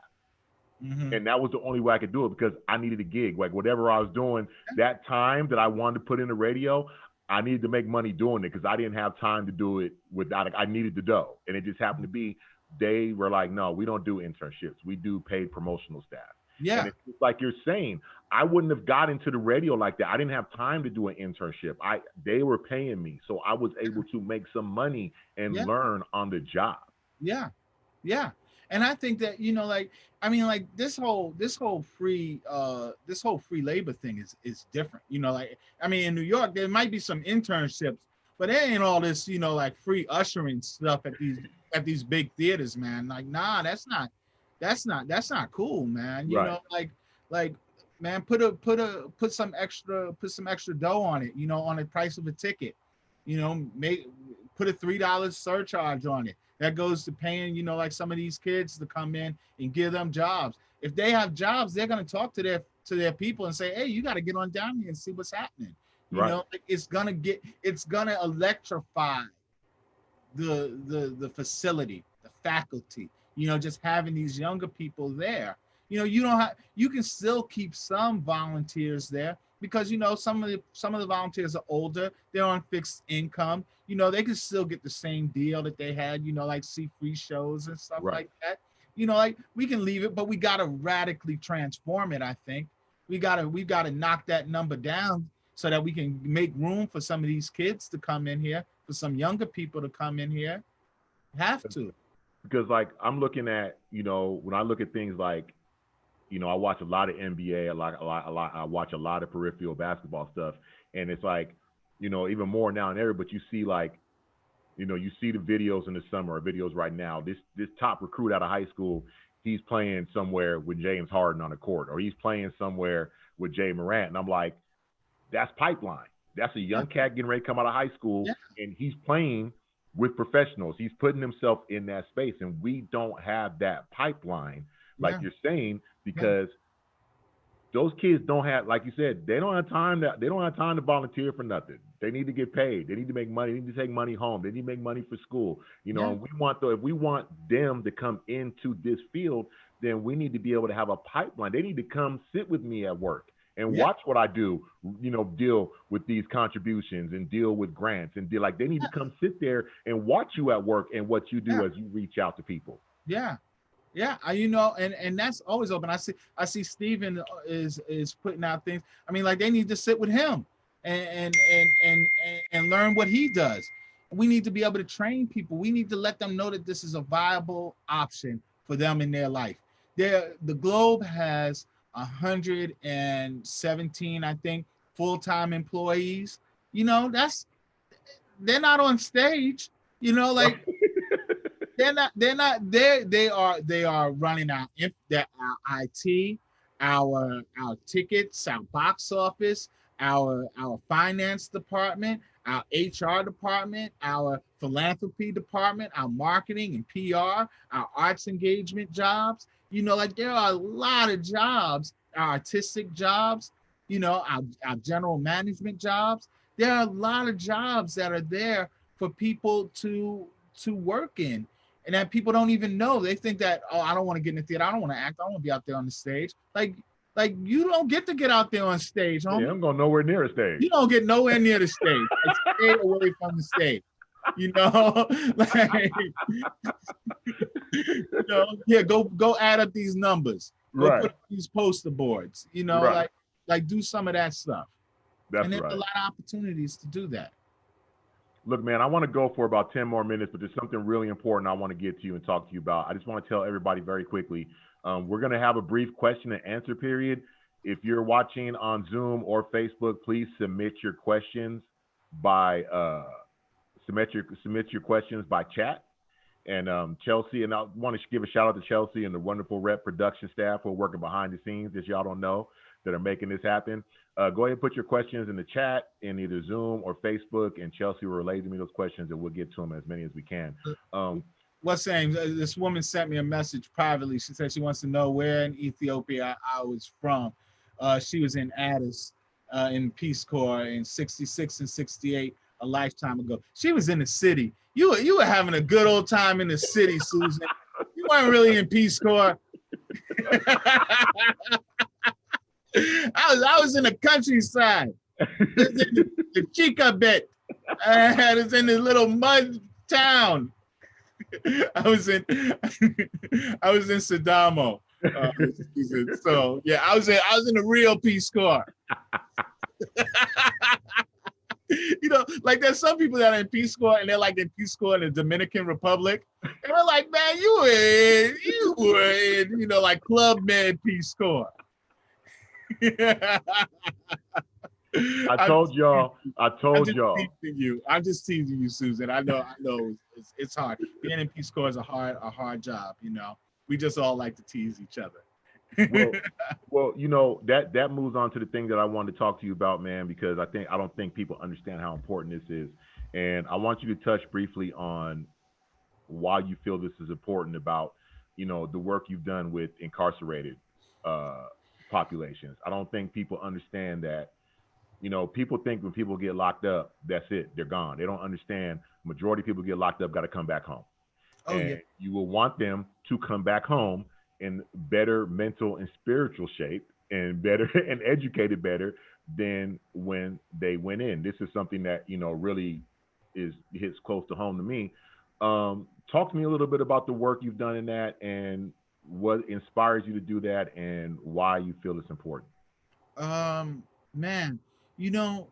Mm-hmm. And that was the only way I could do it, because I needed a gig. Like whatever I was doing that time that I wanted to put in the radio, I needed to make money doing it, because I didn't have time to do it without it. I needed the dough. And it just happened to be, they were like, no, we don't do internships. We do paid promotional staff. Yeah. And it's like you're saying, I wouldn't have got into the radio like that. I didn't have time to do an internship. They were paying me, so I was able to make some money and learn on the job. Yeah. Yeah. And I think that, this whole free labor thing is different. In New York, there might be some internships, but there ain't all this, free ushering stuff at these big theaters, man. Like, nah, that's not cool, man. Like, man, put some extra dough on it, on the price of a ticket. Put a $3 surcharge on it. That goes to paying, like some of these kids to come in and give them jobs. If they have jobs, they're going to talk to their people and say, hey, you got to get on down here and see what's happening. It's going to electrify the facility, the faculty, just having these younger people there. You can still keep some volunteers there, because some of the volunteers are older, they're on fixed income. They can still get the same deal that they had, like see free shows and stuff like that. Like we can leave it, but we gotta radically transform it. I think we gotta knock that number down so that we can make room for some of these kids to come in here, for some younger people to come in here. Have to. Because like I'm looking at, when I look at things like, I watch a lot of NBA, I watch a lot of peripheral basketball stuff. And it's like, even more now and ever, but you see like, you see the videos in the summer, or videos right now, this top recruit out of high school, he's playing somewhere with James Harden on the court, or he's playing somewhere with Jay Morant. And I'm like, that's pipeline. That's a young cat getting ready to come out of high school, and he's playing with professionals. He's putting himself in that space, and we don't have that pipeline, like you're saying, because those kids don't have, like you said, they don't have time to volunteer for nothing. They need to get paid. They need to make money. They need to take money home. They need to make money for school. And if we want them to come into this field, then we need to be able to have a pipeline. They need to come sit with me at work and Yeah. watch what I do, deal with these contributions and deal with grants and deal like they need to come sit there and watch you at work and what you do Yeah. as you reach out to people. Yeah. Yeah, and that's always open. I see Steven is putting out things. I mean, like they need to sit with him and learn what he does. We need to be able to train people. We need to let them know that this is a viable option for them in their life. The Globe has 117, I think, full-time employees. They're not on stage. Like they are running our IT, our tickets, our box office, our finance department, our HR department, our philanthropy department, our marketing and PR, our arts engagement jobs. Like there are a lot of jobs, our artistic jobs, our general management jobs. There are a lot of jobs that are there for people to work in, and that people don't even know. They think that, oh, I don't want to get in the theater, I don't want to act, I don't want to be out there on the stage. Like you don't get to get out there on stage, homie. Yeah, I'm going nowhere near a stage. You don't get nowhere near the stage. Like, stay away from the stage. Yeah, go add up these numbers. Go right. Put up these poster boards. Right. like do some of that stuff. That's and there's right. a lot of opportunities to do that. Look, man, I want to go for about 10 more minutes, but there's something really important I want to get to you and talk to you about. I just want to tell everybody very quickly, we're going to have a brief question and answer period. If you're watching on Zoom or Facebook, please submit your questions by submit your questions by chat. And Chelsea, and I want to give a shout out to Chelsea and the wonderful Rep production staff who are working behind the scenes, that y'all don't know, that are making this happen. Go ahead and put your questions in the chat in either Zoom or Facebook, and Chelsea will relay to me those questions, and we'll get to them as many as we can. What's saying? This woman sent me a message privately. She said she wants to know where in Ethiopia I was from. She was in Addis in Peace Corps in 66 and 68, a lifetime ago. She was in the city. You were having a good old time in the city, Susan. You weren't really in Peace Corps. I was in the countryside. The Chica bit. I was in this little mud town. I was in Sadamo. So yeah, I was in the real Peace Corps. Like there's some people that are in Peace Corps and they're like in Peace Corps in the Dominican Republic. And we're like, man, you were in, like Club Med Peace Corps. I told y'all. I'm just teasing you, Susan. I know it's hard. Being in Peace Corps is a hard job. We just all like to tease each other. well, that moves on to the thing that I wanted to talk to you about, man, because I don't think people understand how important this is, and I want you to touch briefly on why you feel this is important about, the work you've done with incarcerated populations. I don't think people understand that. People think when people get locked up, that's it, they're gone. They don't understand. Majority of people get locked up, got to come back home. Oh, and yeah. You will want them to come back home in better mental and spiritual shape and better and educated better than when they went in. This is something that, really hits close to home to me. Talk to me a little bit about the work you've done in that and what inspires you to do that and why you feel it's important. Man,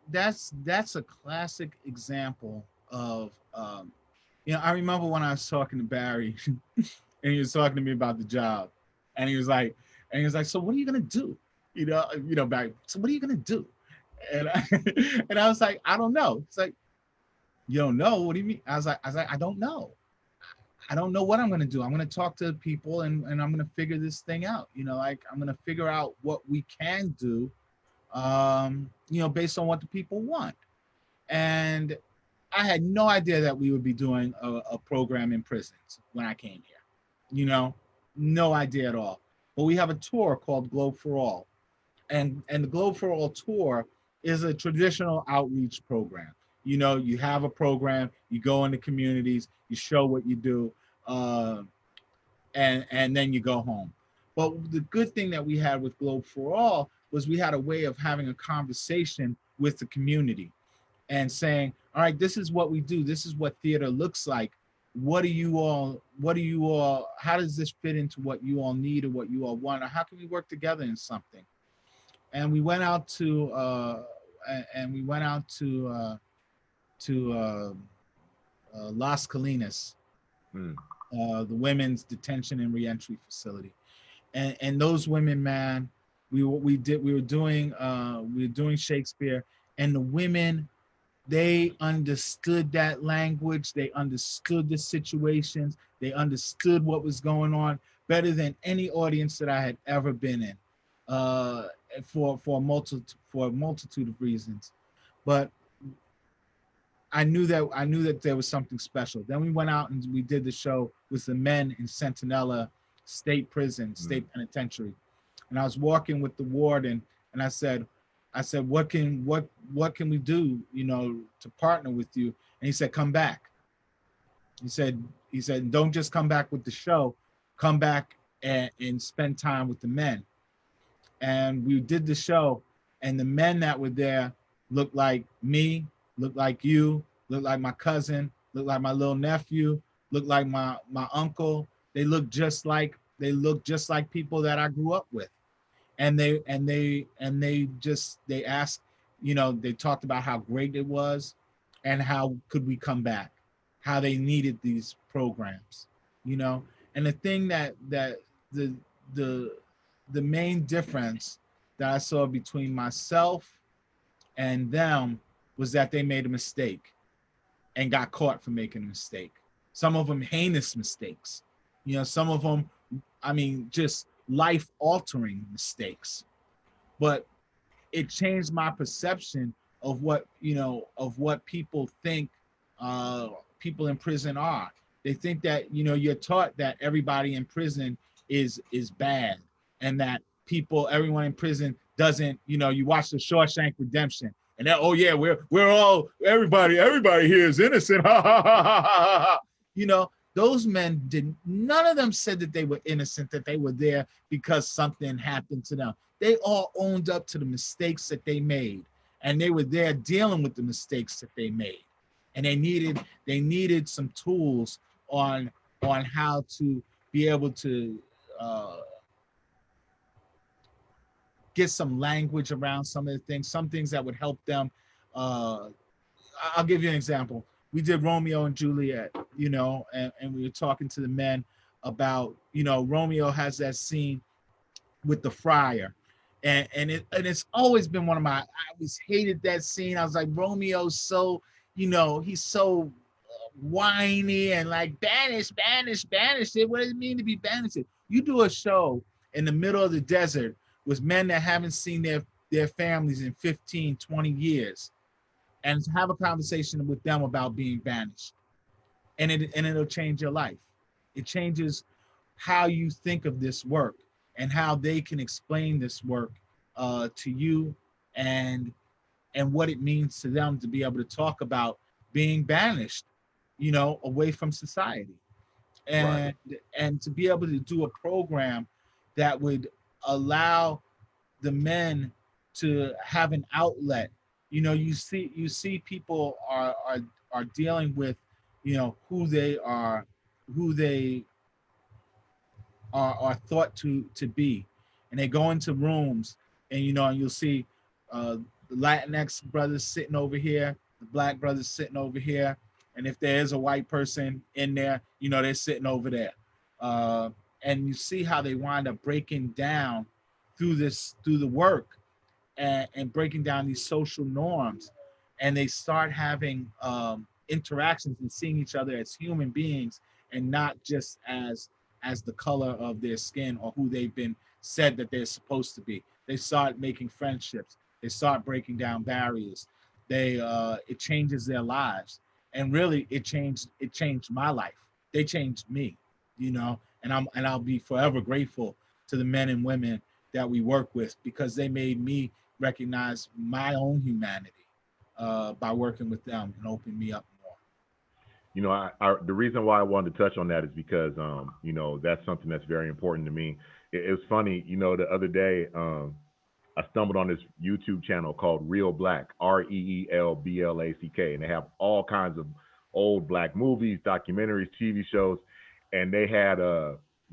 that's a classic example of, I remember when I was talking to Barry and he was talking to me about the job, and he was like, so what are you going to do? Barry, so what are you going to do? And I was like, I don't know. It's like, you don't know? What do you mean? I was like, I don't know. I don't know what I'm going to do. I'm going to talk to people and I'm going to figure this thing out. I'm going to figure out what we can do, based on what the people want. And I had no idea that we would be doing a program in prisons when I came here. No idea at all. But we have a tour called Globe for All. And the Globe for All tour is a traditional outreach program. You have a program, you go into communities, you show what you do, and then you go home. But the good thing that we had with Globe for All was we had a way of having a conversation with the community and saying, all right, this is what we do. This is what theater looks like. What do you all, how does this fit into what you all need or what you all want? Or how can we work together in something? And we went out to, Las Colinas, the women's detention and reentry facility. And those women, man, we were doing Shakespeare, and the women, they understood that language, they understood the situations, they understood what was going on better than any audience that I had ever been in, for a multitude of reasons. But I knew that there was something special. Then we went out and we did the show with the men in Centinela State Prison, State Penitentiary. And I was walking with the warden, and I said, what can we do, to partner with you? And he said, come back. He said, don't just come back with the show, come back and spend time with the men. And we did the show, and the men that were there looked like me, looked like you, looked like my cousin, looked like my little nephew, looked like my uncle. They looked just like people that I grew up with. And they asked, they talked about how great it was and how could we come back, how they needed these programs, And the thing that the main difference that I saw between myself and them was that they made a mistake and got caught for making a mistake. Some of them heinous mistakes, some of them, just life-altering mistakes. But it changed my perception of what people think people in prison are. They think that, you're taught that everybody in prison is bad, and that everyone in prison doesn't, you watch the Shawshank Redemption, and then, oh yeah, we're all, everybody here is innocent. Those men none of them said that they were innocent, that they were there because something happened to them. They all owned up to the mistakes that they made, and they were there dealing with the mistakes that they made. And they needed some tools on how to be able to get some language around some of the things, some things that would help them. I'll give you an example. We did Romeo and Juliet, and we were talking to the men about, Romeo has that scene with the friar, and it's always been I always hated that scene. I was like, Romeo's so, he's so whiny and like banished. What does it mean to be banished? You do a show in the middle of the desert with men that haven't seen their families in 15, 20 years, and have a conversation with them about being banished. And it'll change your life. It changes how you think of this work and how they can explain this work to you, and what it means to them to be able to talk about being banished, away from society. And to be able to do a program that would allow the men to have an outlet. You see people are dealing with, who they are thought to be, and they go into rooms, and you'll see the Latinx brothers sitting over here, the Black brothers sitting over here, and if there is a white person in there, they're sitting over there, and you see how they wind up breaking down through the work, and breaking down these social norms, and they start having interactions and seeing each other as human beings and not just as the color of their skin or who they've been said that they're supposed to be. They start making friendships. They start breaking down barriers. It changes their lives, and really it changed my life. They changed me, and I'll be forever grateful to the men and women that we work with, because they made me recognize my own humanity by working with them and opening me up more. The reason why I wanted to touch on that is because, that's something that's very important to me. It was funny, the other day, I stumbled on this YouTube channel called Real Black, REELBLACK, and they have all kinds of old black movies, documentaries, TV shows, and they had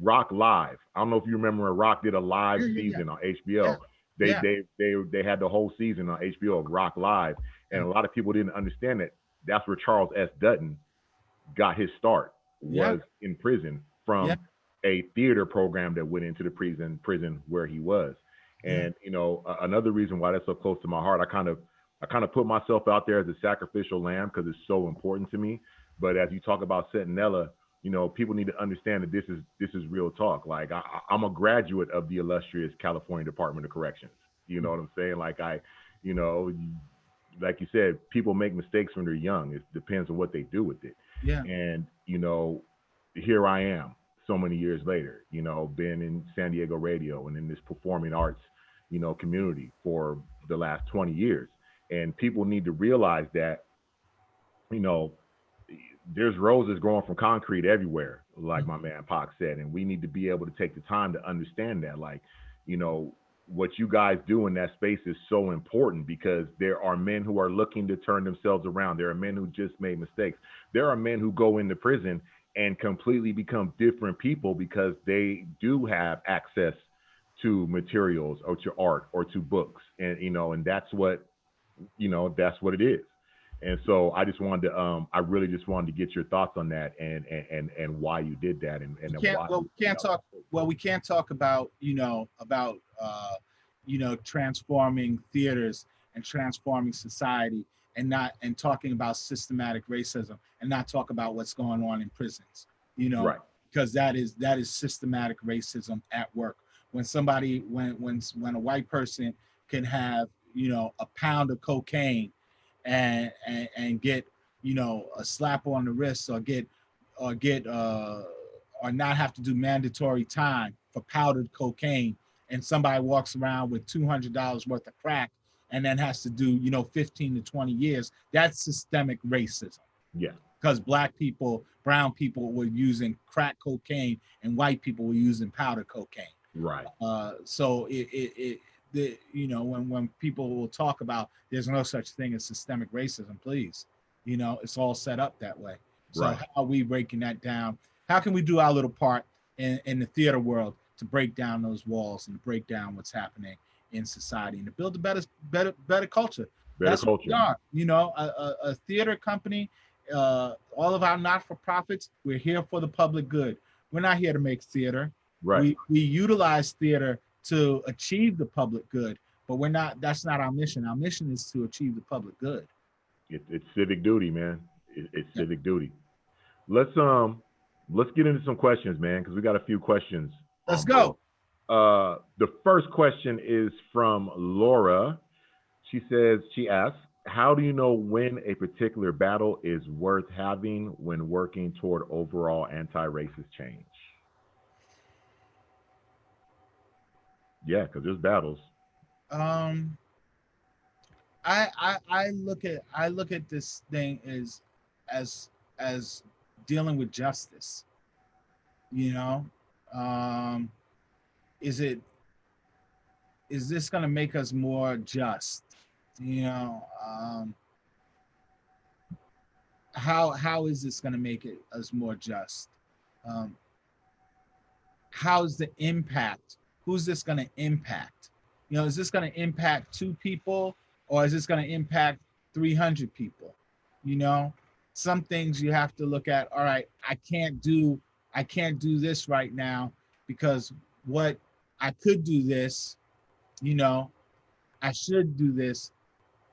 Rock Live. I don't know if you remember when Rock did a live Yeah, yeah, yeah, season on yeah, HBO. They yeah, they they had the whole season on HBO of Rock Live, and yeah, a lot of people didn't understand that that's where Charles S. Dutton got his start, yeah, was in prison yeah, from a theater program that went into the prison where he was. yeah. And another reason why that's so close to my heart, I kind of put myself out there as a sacrificial lamb because it's so important to me. But as you talk about Centinela, people need to understand that this is real talk. Like I'm a graduate of the illustrious California Department of Corrections. You know what I'm saying? Like you know, like you said, people make mistakes when they're young. It depends on what they do with it. Yeah. And here I am, so many years later. Been in San Diego radio and in this performing arts, community for the last 20 years. And people need to realize that, you know, there's roses growing from concrete everywhere, like my man Pac said, and we need to be able to take the time to understand that, like, what you guys do in that space is so important because there are men who are looking to turn themselves around. There are men who just made mistakes. There are men who go into prison and completely become different people because they do have access to materials or to art or to books, and that's what it is. And so I really just wanted to get your thoughts on that and why you did that and We can't why. well we can't talk well we can't talk about transforming theaters and transforming society and not and talking about systematic racism and not talk about what's going on in prisons, Right. because that is systematic racism at work. When somebody when a white person can have a pound of cocaine and get a slap on the wrist or or not have to do mandatory time for powdered cocaine, and somebody walks around with $200 worth of crack and then has to do 15 to 20 years, that's systemic racism, Yeah. because black people, brown people were using crack cocaine and white people were using powder cocaine. Right. So when people will talk about there's no such thing as systemic racism, please, it's all set up that way. So Right. how are we breaking that down? How can we do our little part in the theater world to break down those walls and to break down what's happening in society and to build a better culture? Better That's what we culture. are. A theater company, all of our not-for-profits, we're here for the public good. We're not here to make theater. Right. We utilize theater to achieve the public good, but we're not. That's not our mission. Our mission is to achieve the public good. It's civic duty, man. It's Yeah. civic duty. Let's get into some questions, man, because we got a few questions Let's on board. go. The first question is from Laura. She asks, how do you know when a particular battle is worth having when working toward overall anti-racist change? Yeah, because there's battles. Um, I look at this thing as as dealing with justice. You know, um, is it is this going to make us more just? You know, how is this going to make it us more just? Um, how's the impact? Who's this going to impact? Is this going to impact 2 people or is this going to impact 300 people? Some things you have to look at. All right, I can't do this right now because what I could do this, you know, I should do this,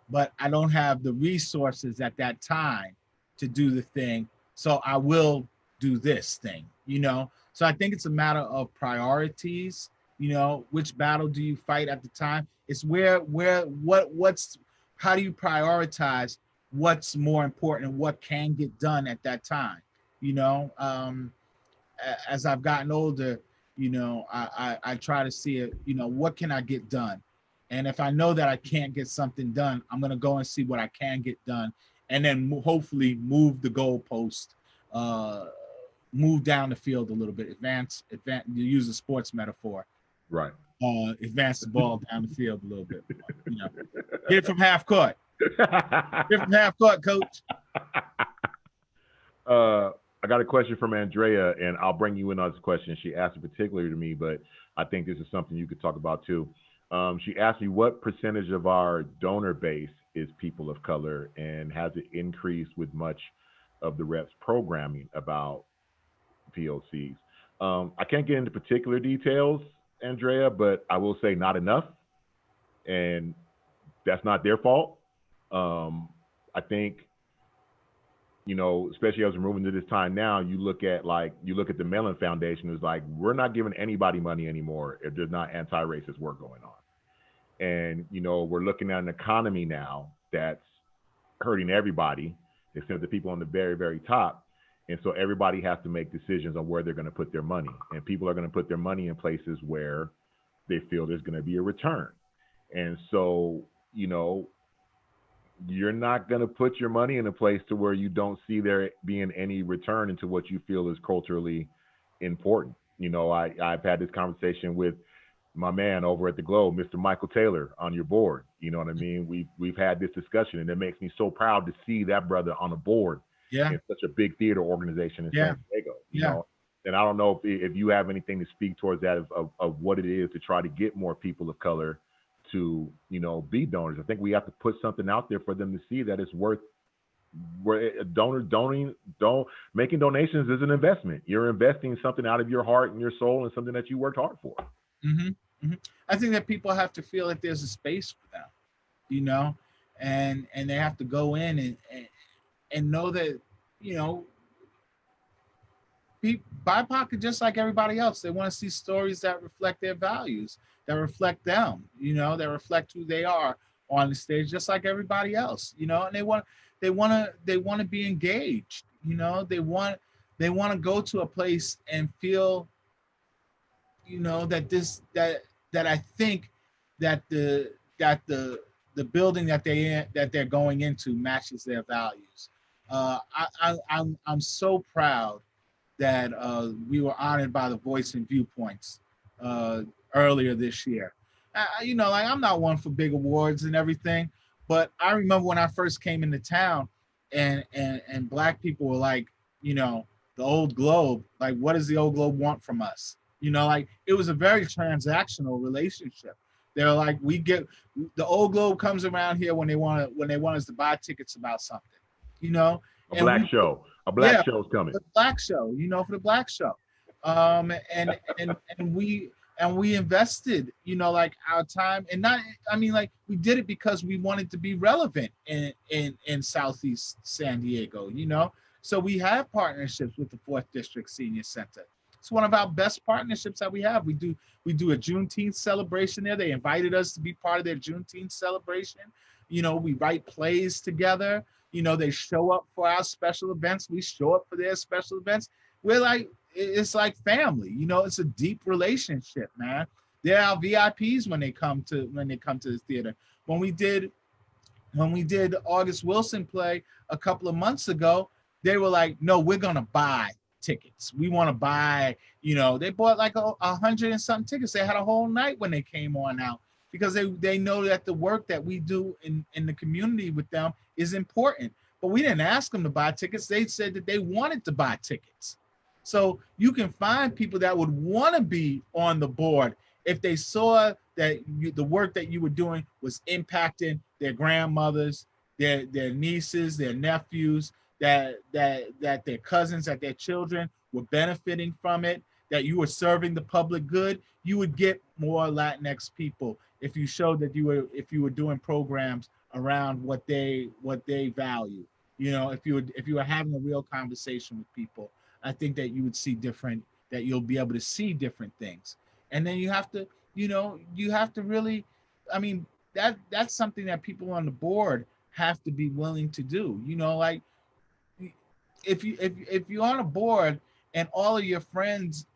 but I don't have the resources at that time to do the thing. So I will do this thing. So I think it's a matter of priorities. Which battle do you fight at the time? It's how do you prioritize what's more important and what can get done at that time? As I've gotten older, I try to see it, what can I get done? And if I know that I can't get something done, I'm going to go and see what I can get done. And then hopefully move the goalpost, move down the field a little bit, advance, you use a sports metaphor. Right. advance the ball down the field a little bit more. You know, get it from half court. Get it from half court, coach. I got a question from Andrea, and I'll bring you in on this question. She asked it particularly to me, but I think this is something you could talk about too. She asked me what percentage of our donor base is people of color, and has it increased with much of the reps programming about POCs? I can't get into particular details, Andrea, but I will say not enough, and that's not their fault. I think, you know, especially as we're moving to this time now, you look at the Mellon Foundation, is like, we're not giving anybody money anymore if there's not anti-racist work going on. And, you know, we're looking at an economy now that's hurting everybody except the people on the very, very top. And so everybody has to make decisions on where they're going to put their money. And people are going to put their money in places where they feel there's going to be a return. And so, you know, you're not going to put your money in a place to where you don't see there being any return into what you feel is culturally important. You know, I've had this conversation with my man over at the Globe, Mr. Michael Taylor, on your board. You know what I mean? We've had this discussion, and it makes me so proud to see that brother on a board in such a big theater organization in San Diego. You know, and I don't know if you have anything to speak towards that of what it is to try to get more people of color to, you know, be donors. I think we have to put something out there for them to see that it's worth. Where making donations is an investment. You're investing something out of your heart and your soul and something that you worked hard for. Mm-hmm. Mm-hmm. I think that people have to feel that there's a space for them, you know, and they have to go in and know that, you know, BIPOC are just like everybody else. They want to see stories that reflect their values, that reflect them, you know, that reflect who they are on the stage, just like everybody else, you know. And they want to be engaged, you know. They want to go to a place and feel, you know, that I think that the building that they're going into matches their values. I'm so proud that we were honored by the Voice and Viewpoints earlier this year. You know, like, I'm not one for big awards and everything, but I remember when I first came into town, and Black people were like, you know, the Old Globe, like, what does the Old Globe want from us? You know, like, it was a very transactional relationship. They're like, we get the Old Globe comes around here when they want us to buy tickets about something, you know. A black show's coming. The black show, you know, for the black show, and we invested, you know, like, our time, and not, I mean, like, we did it because we wanted to be relevant in Southeast San Diego, you know. So we have partnerships with the 4th District Senior Center. It's one of our best partnerships that we have. We do a Juneteenth celebration there. They invited us to be part of their Juneteenth celebration. You know, we write plays together. You know, they show up for our special events. We show up for their special events. We're like, it's like family. You know, it's a deep relationship, man. They're our VIPs when they come to the theater. When we did August Wilson play a couple of months ago, they were like, no, we're gonna buy tickets. We want to buy, you know, they bought like 100 and something tickets. They had a whole night when they came on out, because they know that the work that we do in the community with them is important. But we didn't ask them to buy tickets. They said that they wanted to buy tickets. So you can find people that would want to be on the board if they saw that the work that you were doing was impacting their grandmothers, their nieces, their nephews, that their cousins, that their children were benefiting from it, that you were serving the public good. You would get more Latinx people if you showed that you were doing programs around what they value. You know, if you were having a real conversation with people, I think that you would see that you'll be able to see different things. And then you have to really, I mean, that's something that people on the board have to be willing to do. You know, like, if you're on a board and all of your friends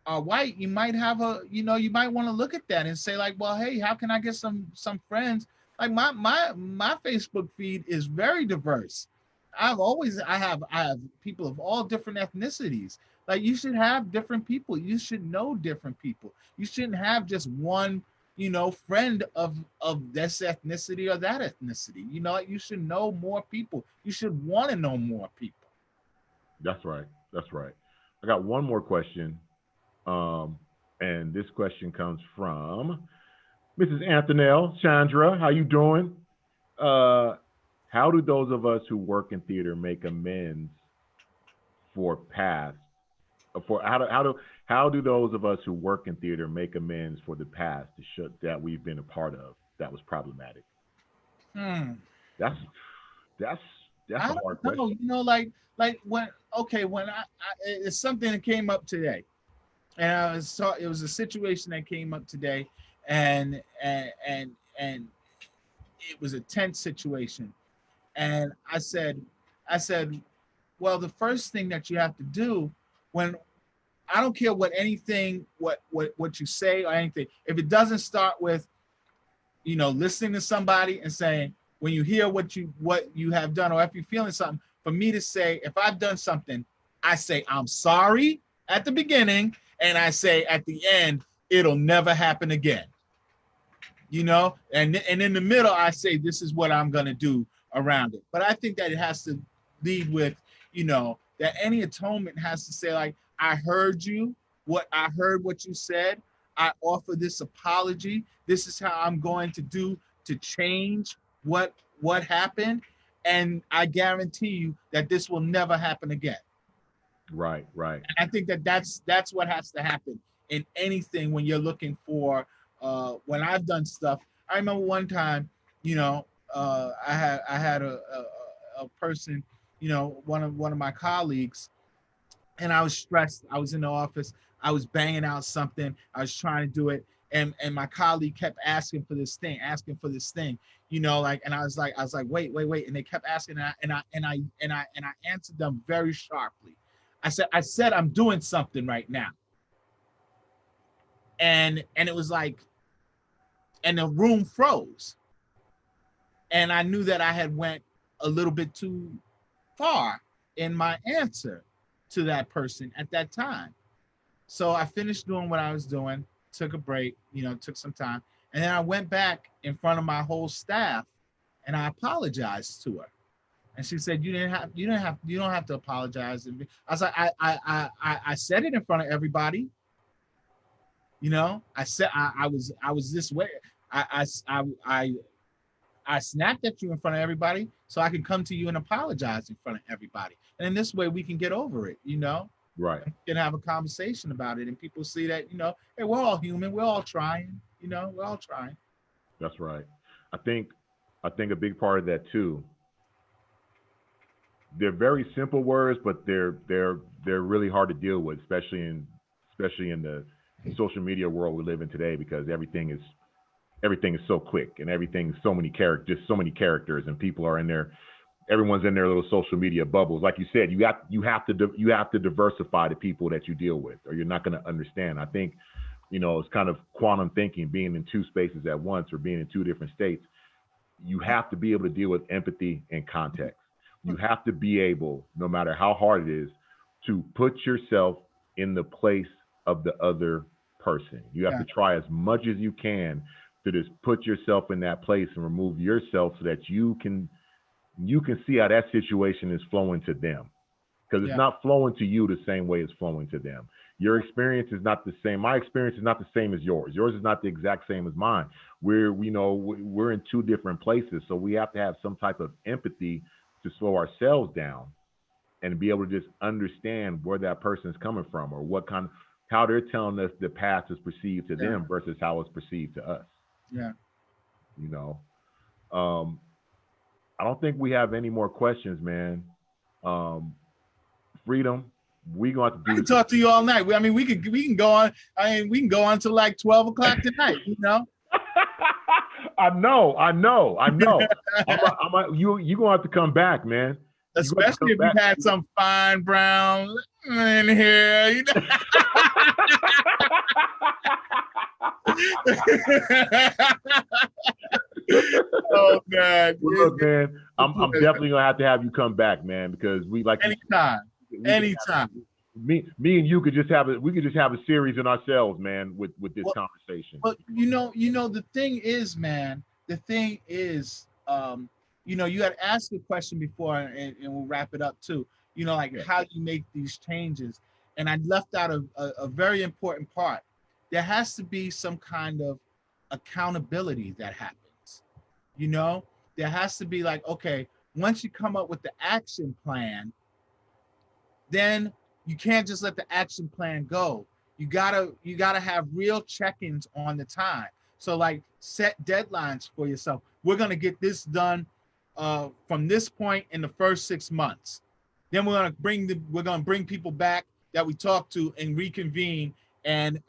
are white, you might want to look at that and say, like, well, hey, how can I get some friends? Like, my Facebook feed is very diverse. I have people of all different ethnicities. Like, you should have different people. You should know different people. You shouldn't have just one, friend of this ethnicity or that ethnicity. You should know more people. You should want to know more people. That's right. That's right. I got one more question. And this question comes from Mrs. Anthonelle Chandra. How you doing? How do those of us who work in theater make amends for past? For how do those of us who work in theater make amends for the past that we've been a part of that was problematic? Hmm. That's that's I a hard don't know. question. When it's something that came up today, and it was a situation that came up today, and it was a tense situation. And I said, well, the first thing that you have to do, when I don't care what you say or anything, if it doesn't start with, listening to somebody and saying, when you hear what you have done, or if you're feeling something, for me to say, if I've done something, I say I'm sorry at the beginning, and I say at the end, it'll never happen again. And in the middle, I say, this is what I'm gonna do around it. But I think that it has to lead with, that any atonement has to say, like, I heard what you said. I offer this apology. This is how I'm going to do to change what happened. And I guarantee you that this will never happen again. Right, right. And I think that's what has to happen in anything when you're looking for, when I've done stuff. I remember one time, I had a person, one of my colleagues, and I was stressed. I was in the office. I was banging out something. I was trying to do it. And my colleague kept asking for this thing, and I was like, wait. And they kept asking, and I answered them very sharply. I said, I'm doing something right now. And it was like, and the room froze. And I knew that I had went a little bit too far in my answer to that person at that time. So I finished doing what I was doing, took a break, took some time. And then I went back in front of my whole staff and I apologized to her. And she said, you don't have to apologize. And I was like, I said it in front of everybody. I said, I was this way. I snapped at you in front of everybody so I can come to you and apologize in front of everybody. And in this way we can get over it, Right. We can have a conversation about it. And people see that, hey, we're all human. We're all trying, we're all trying. That's right. I think a big part of that too. They're very simple words, but they're really hard to deal with, especially in the social media world we live in today, because everything is so quick and everything's so many characters, and people are in there. Everyone's in their little social media bubbles. Like you said, you have to diversify the people that you deal with, or you're not going to understand. I think, it's kind of quantum thinking, being in two spaces at once or being in two different states. You have to be able to deal with empathy and context. You have to be able, no matter how hard it is, to put yourself in the place of the other person. You have to try as much as you can to just put yourself in that place and remove yourself so that you can see how that situation is flowing to them, because it's not flowing to you the same way it's flowing to them. Your experience is not the same. My experience is not the same as yours. Yours is not the exact same as mine. We're in two different places, so we have to have some type of empathy to slow ourselves down and be able to just understand where that person is coming from, or how they're telling us the past is perceived to them versus how it's perceived to us. Yeah. I don't think we have any more questions, man. Freedom, we gonna have to do. I can talk to you all night. We can go on. We can go on till like 12 o'clock tonight. I know. You gonna have to come back, man. Especially if you've had some fine brown in here. Oh man, Well, look, man, I'm definitely gonna have to have you come back, man, because we like anytime, we could have, anytime. me and you could just have a series in ourselves, man, with this Well, conversation. well, the thing is, man, the thing is, you had asked a question before, and we'll wrap it up too. Like Yeah. how you make these changes, and I left out a very important part. There has to be some kind of accountability that happens. There has to be like, okay, once you come up with the action plan, then you can't just let the action plan go. You gotta have real check-ins on the time. So like set deadlines for yourself. We're gonna get this done from this point in the first 6 months. Then we're gonna bring people back that we talked to and reconvene and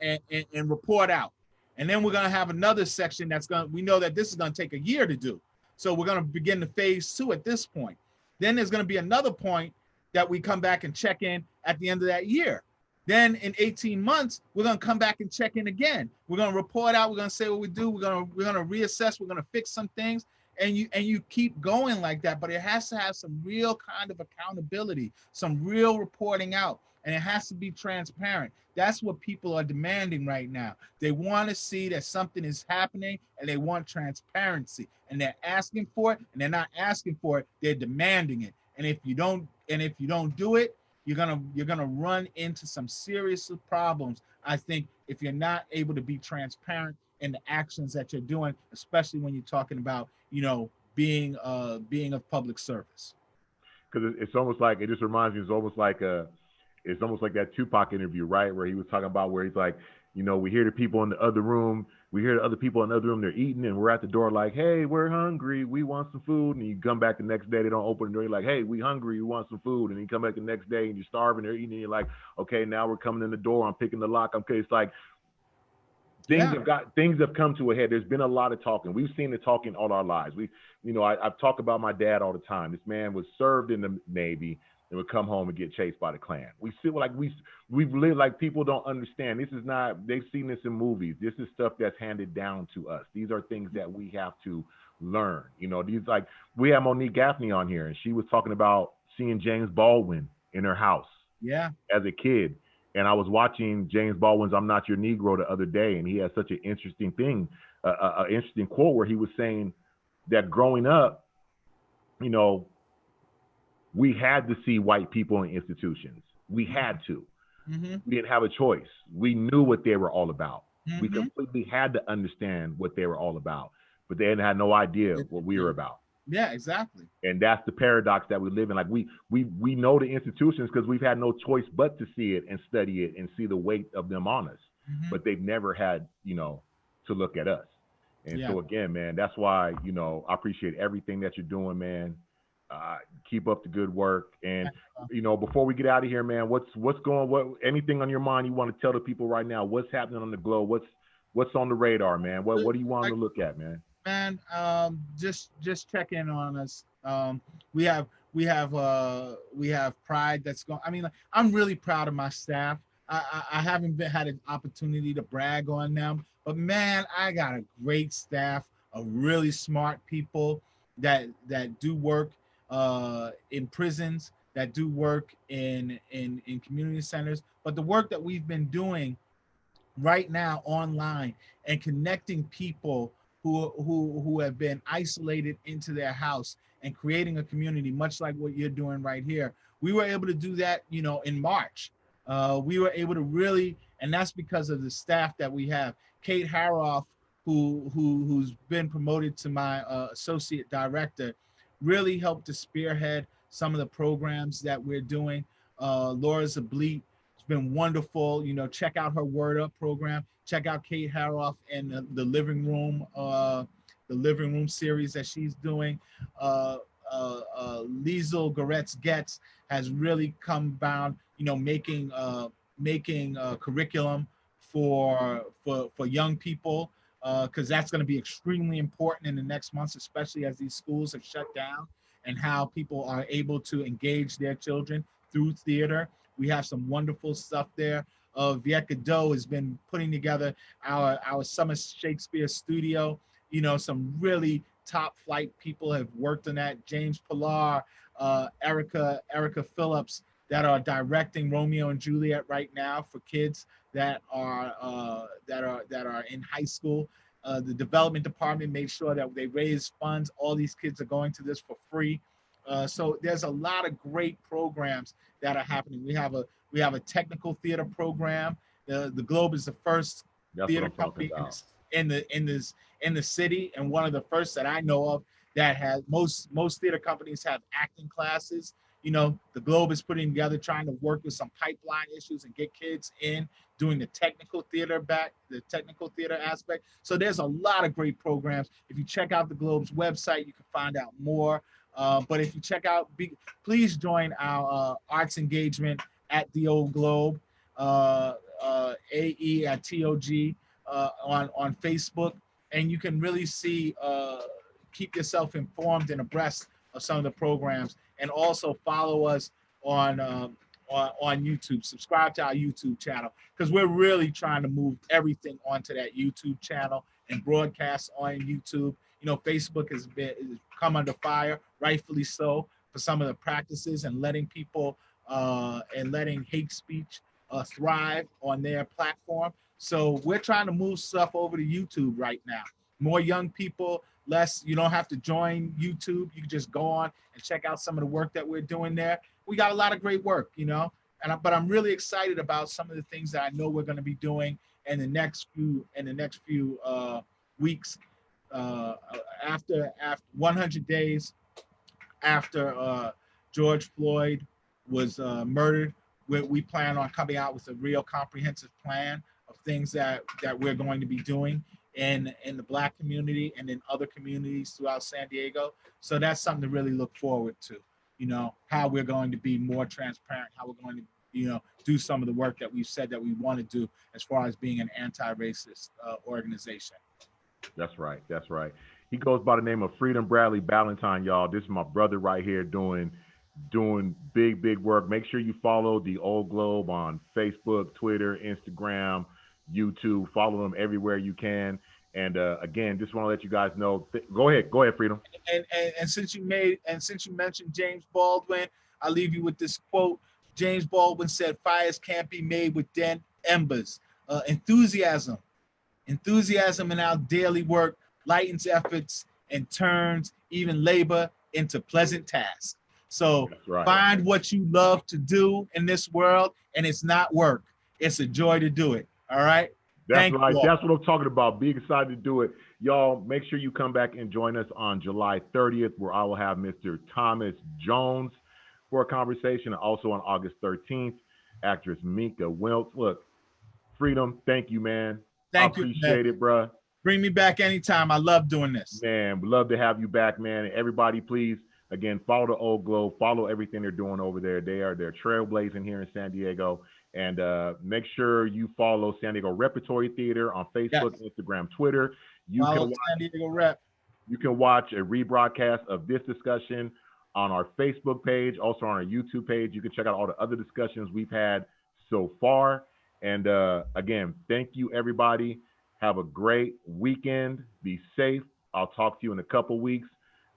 report out. And then we're gonna have another section we know that this is gonna take a year to do. So we're gonna begin the phase 2 at this point. Then there's gonna be another point that we come back and check in at the end of that year. Then in 18 months, we're gonna come back and check in again. We're gonna report out. We're gonna say what we do. We're gonna reassess. We're gonna fix some things, and you keep going like that. But it has to have some real kind of accountability, some real reporting out, and it has to be transparent. That's what people are demanding right now. They want to see that something is happening, and they want transparency, and they're asking for it, and they're not asking for it. They're demanding it. And if you don't do it, you're gonna run into some serious problems. I think if you're not able to be transparent in the actions that you're doing, especially when you're talking about being of public service. Because it's almost like, it just reminds me. It's almost like that Tupac interview, right, where he was talking about where he's like, we hear the people in the other room. We hear the other people in the other room, they're eating, and we're at the door like, hey, we're hungry. We want some food. And you come back the next day, they don't open the door. You're like, hey, we hungry. We want some food. And you come back the next day and you're starving. They're eating. And you're like, okay, now we're coming in the door. I'm picking the lock. Okay, it's like things have come to a head. There's been a lot of talking. We've seen the talking all our lives. I've talked about my dad all the time. This man was served in the Navy and would come home and get chased by the Klan. We feel like we've lived like people don't understand. This is not, they've seen this in movies. This is stuff that's handed down to us. These are things that we have to learn. We have Monique Gaffney on here, and she was talking about seeing James Baldwin in her house as a kid. And I was watching James Baldwin's I'm Not Your Negro the other day, and he had such an interesting thing, an interesting quote where he was saying that growing up, we had to see white people in institutions. We had to. Mm-hmm. We didn't have a choice. We knew what they were all about. Mm-hmm. We completely had to understand what they were all about, but they had no idea what we were about. Yeah, exactly. And that's the paradox that we live in. Like we know the institutions because we've had no choice but to see it and study it and see the weight of them on us. Mm-hmm. But they've never had, to look at us. And so again, man, that's why, I appreciate everything that you're doing, man. Keep up the good work. And, before we get out of here, man, anything on your mind you want to tell the people right now? What's happening on the globe? What's on the radar, man? What do you want to look at, man? Man, just check in on us. We have pride that's going. I mean, I'm really proud of my staff. I haven't had an opportunity to brag on them, but man, I got a great staff of really smart people that do work in prisons, that do work in community centers. But the work that we've been doing right now online and connecting people who have been isolated into their house and creating a community, much like what you're doing right here. We were able to do that, in March. We were able to really, and that's because of the staff that we have. Kate Haroff, who's been promoted to my associate director, really helped to spearhead some of the programs that we're doing. Laura Zablit, it's been wonderful. Check out her Word Up program. Check out Kate Haroff and the living room series that she's doing. Liesl Goretz-Getz has really come about, making curriculum for young people, because that's going to be extremely important in the next months, especially as these schools have shut down, and how people are able to engage their children through theater. We have some wonderful stuff there. Viet Godot has been putting together our Summer Shakespeare studio, you know, some really top flight people have worked on that. James Pilar, Erica Phillips, that are directing Romeo and Juliet right now for kids that are in high school. The development department made sure that they raise funds. All these kids are going to this for free. So there's a lot of great programs that are happening. We have a technical theater program. The Globe is the first theater company in the city, and one of the first that I know of that has most theater companies have acting classes. You know, the Globe is putting together, trying to work with some pipeline issues and get kids in doing the technical theater aspect. So there's a lot of great programs. If you check out the Globe's website, you can find out more. But if you check out, please join our arts engagement at the Old Globe, AE at TOG on Facebook, and you can really see, keep yourself informed and abreast of some of the programs, and also follow us on YouTube. Subscribe to our YouTube channel, because we're really trying to move everything onto that YouTube channel and broadcast on YouTube. You know, Facebook has come under fire, rightfully so, for some of the practices and letting people and letting hate speech thrive on their platform. So we're trying to move stuff over to YouTube right now. More young people, less, you don't have to join YouTube. You can just go on and check out some of the work that we're doing there. We got a lot of great work, you know, but I'm really excited about some of the things that I know we're going to be doing in the next few weeks. After 100 days after George Floyd was murdered, we plan on coming out with a real comprehensive plan of things that we're going to be doing in the Black community and in other communities throughout San Diego. So that's something to really look forward to, you know, how we're going to be more transparent, how we're going to, you know, do some of the work that we've said that we want to do as far as being an anti-racist organization. That's right. That's right. He goes by the name of Freedome Bradley-Ballentine, y'all. This is my brother right here doing big work. Make sure you follow the Old Globe on Facebook, Twitter, Instagram, YouTube. Follow them everywhere you can. And again, just want to let you guys know. Go ahead, Freedome. And since you mentioned James Baldwin, I'll leave you with this quote. James Baldwin said, "Fires can't be made with dead embers. Enthusiasm in our daily work lightens efforts and turns even labor into pleasant tasks." So Find what you love to do in this world, and it's not work. It's a joy to do it. All right? That's right. That's what I'm talking about. Be excited to do it. Y'all, make sure you come back and join us on July 30th, where I will have Mr. Thomas Jones for a conversation. And also on August 13th, actress Mika Wiltz. Look, Freedome, thank you, man. Thank you. Appreciate it, bro. Bring me back anytime. I love doing this. Man, we'd love to have you back, man. And everybody, please, again, follow the Old Globe. Follow everything they're doing over there. They're trailblazing here in San Diego. And make sure you follow San Diego Repertory Theatre on Facebook, Instagram, Twitter. You can watch a rebroadcast of this discussion on our Facebook page, also on our YouTube page. You can check out all the other discussions we've had so far. And again, thank you, everybody. Have a great weekend. Be safe. I'll talk to you in a couple weeks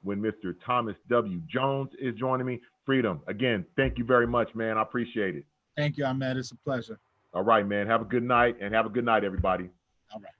when Mr. Thomas W. Jones is joining me. Freedome, again, thank you very much, man. I appreciate it. Thank you, Ahmed. It's a pleasure. All right, man. Have a good night, and have a good night, everybody. All right.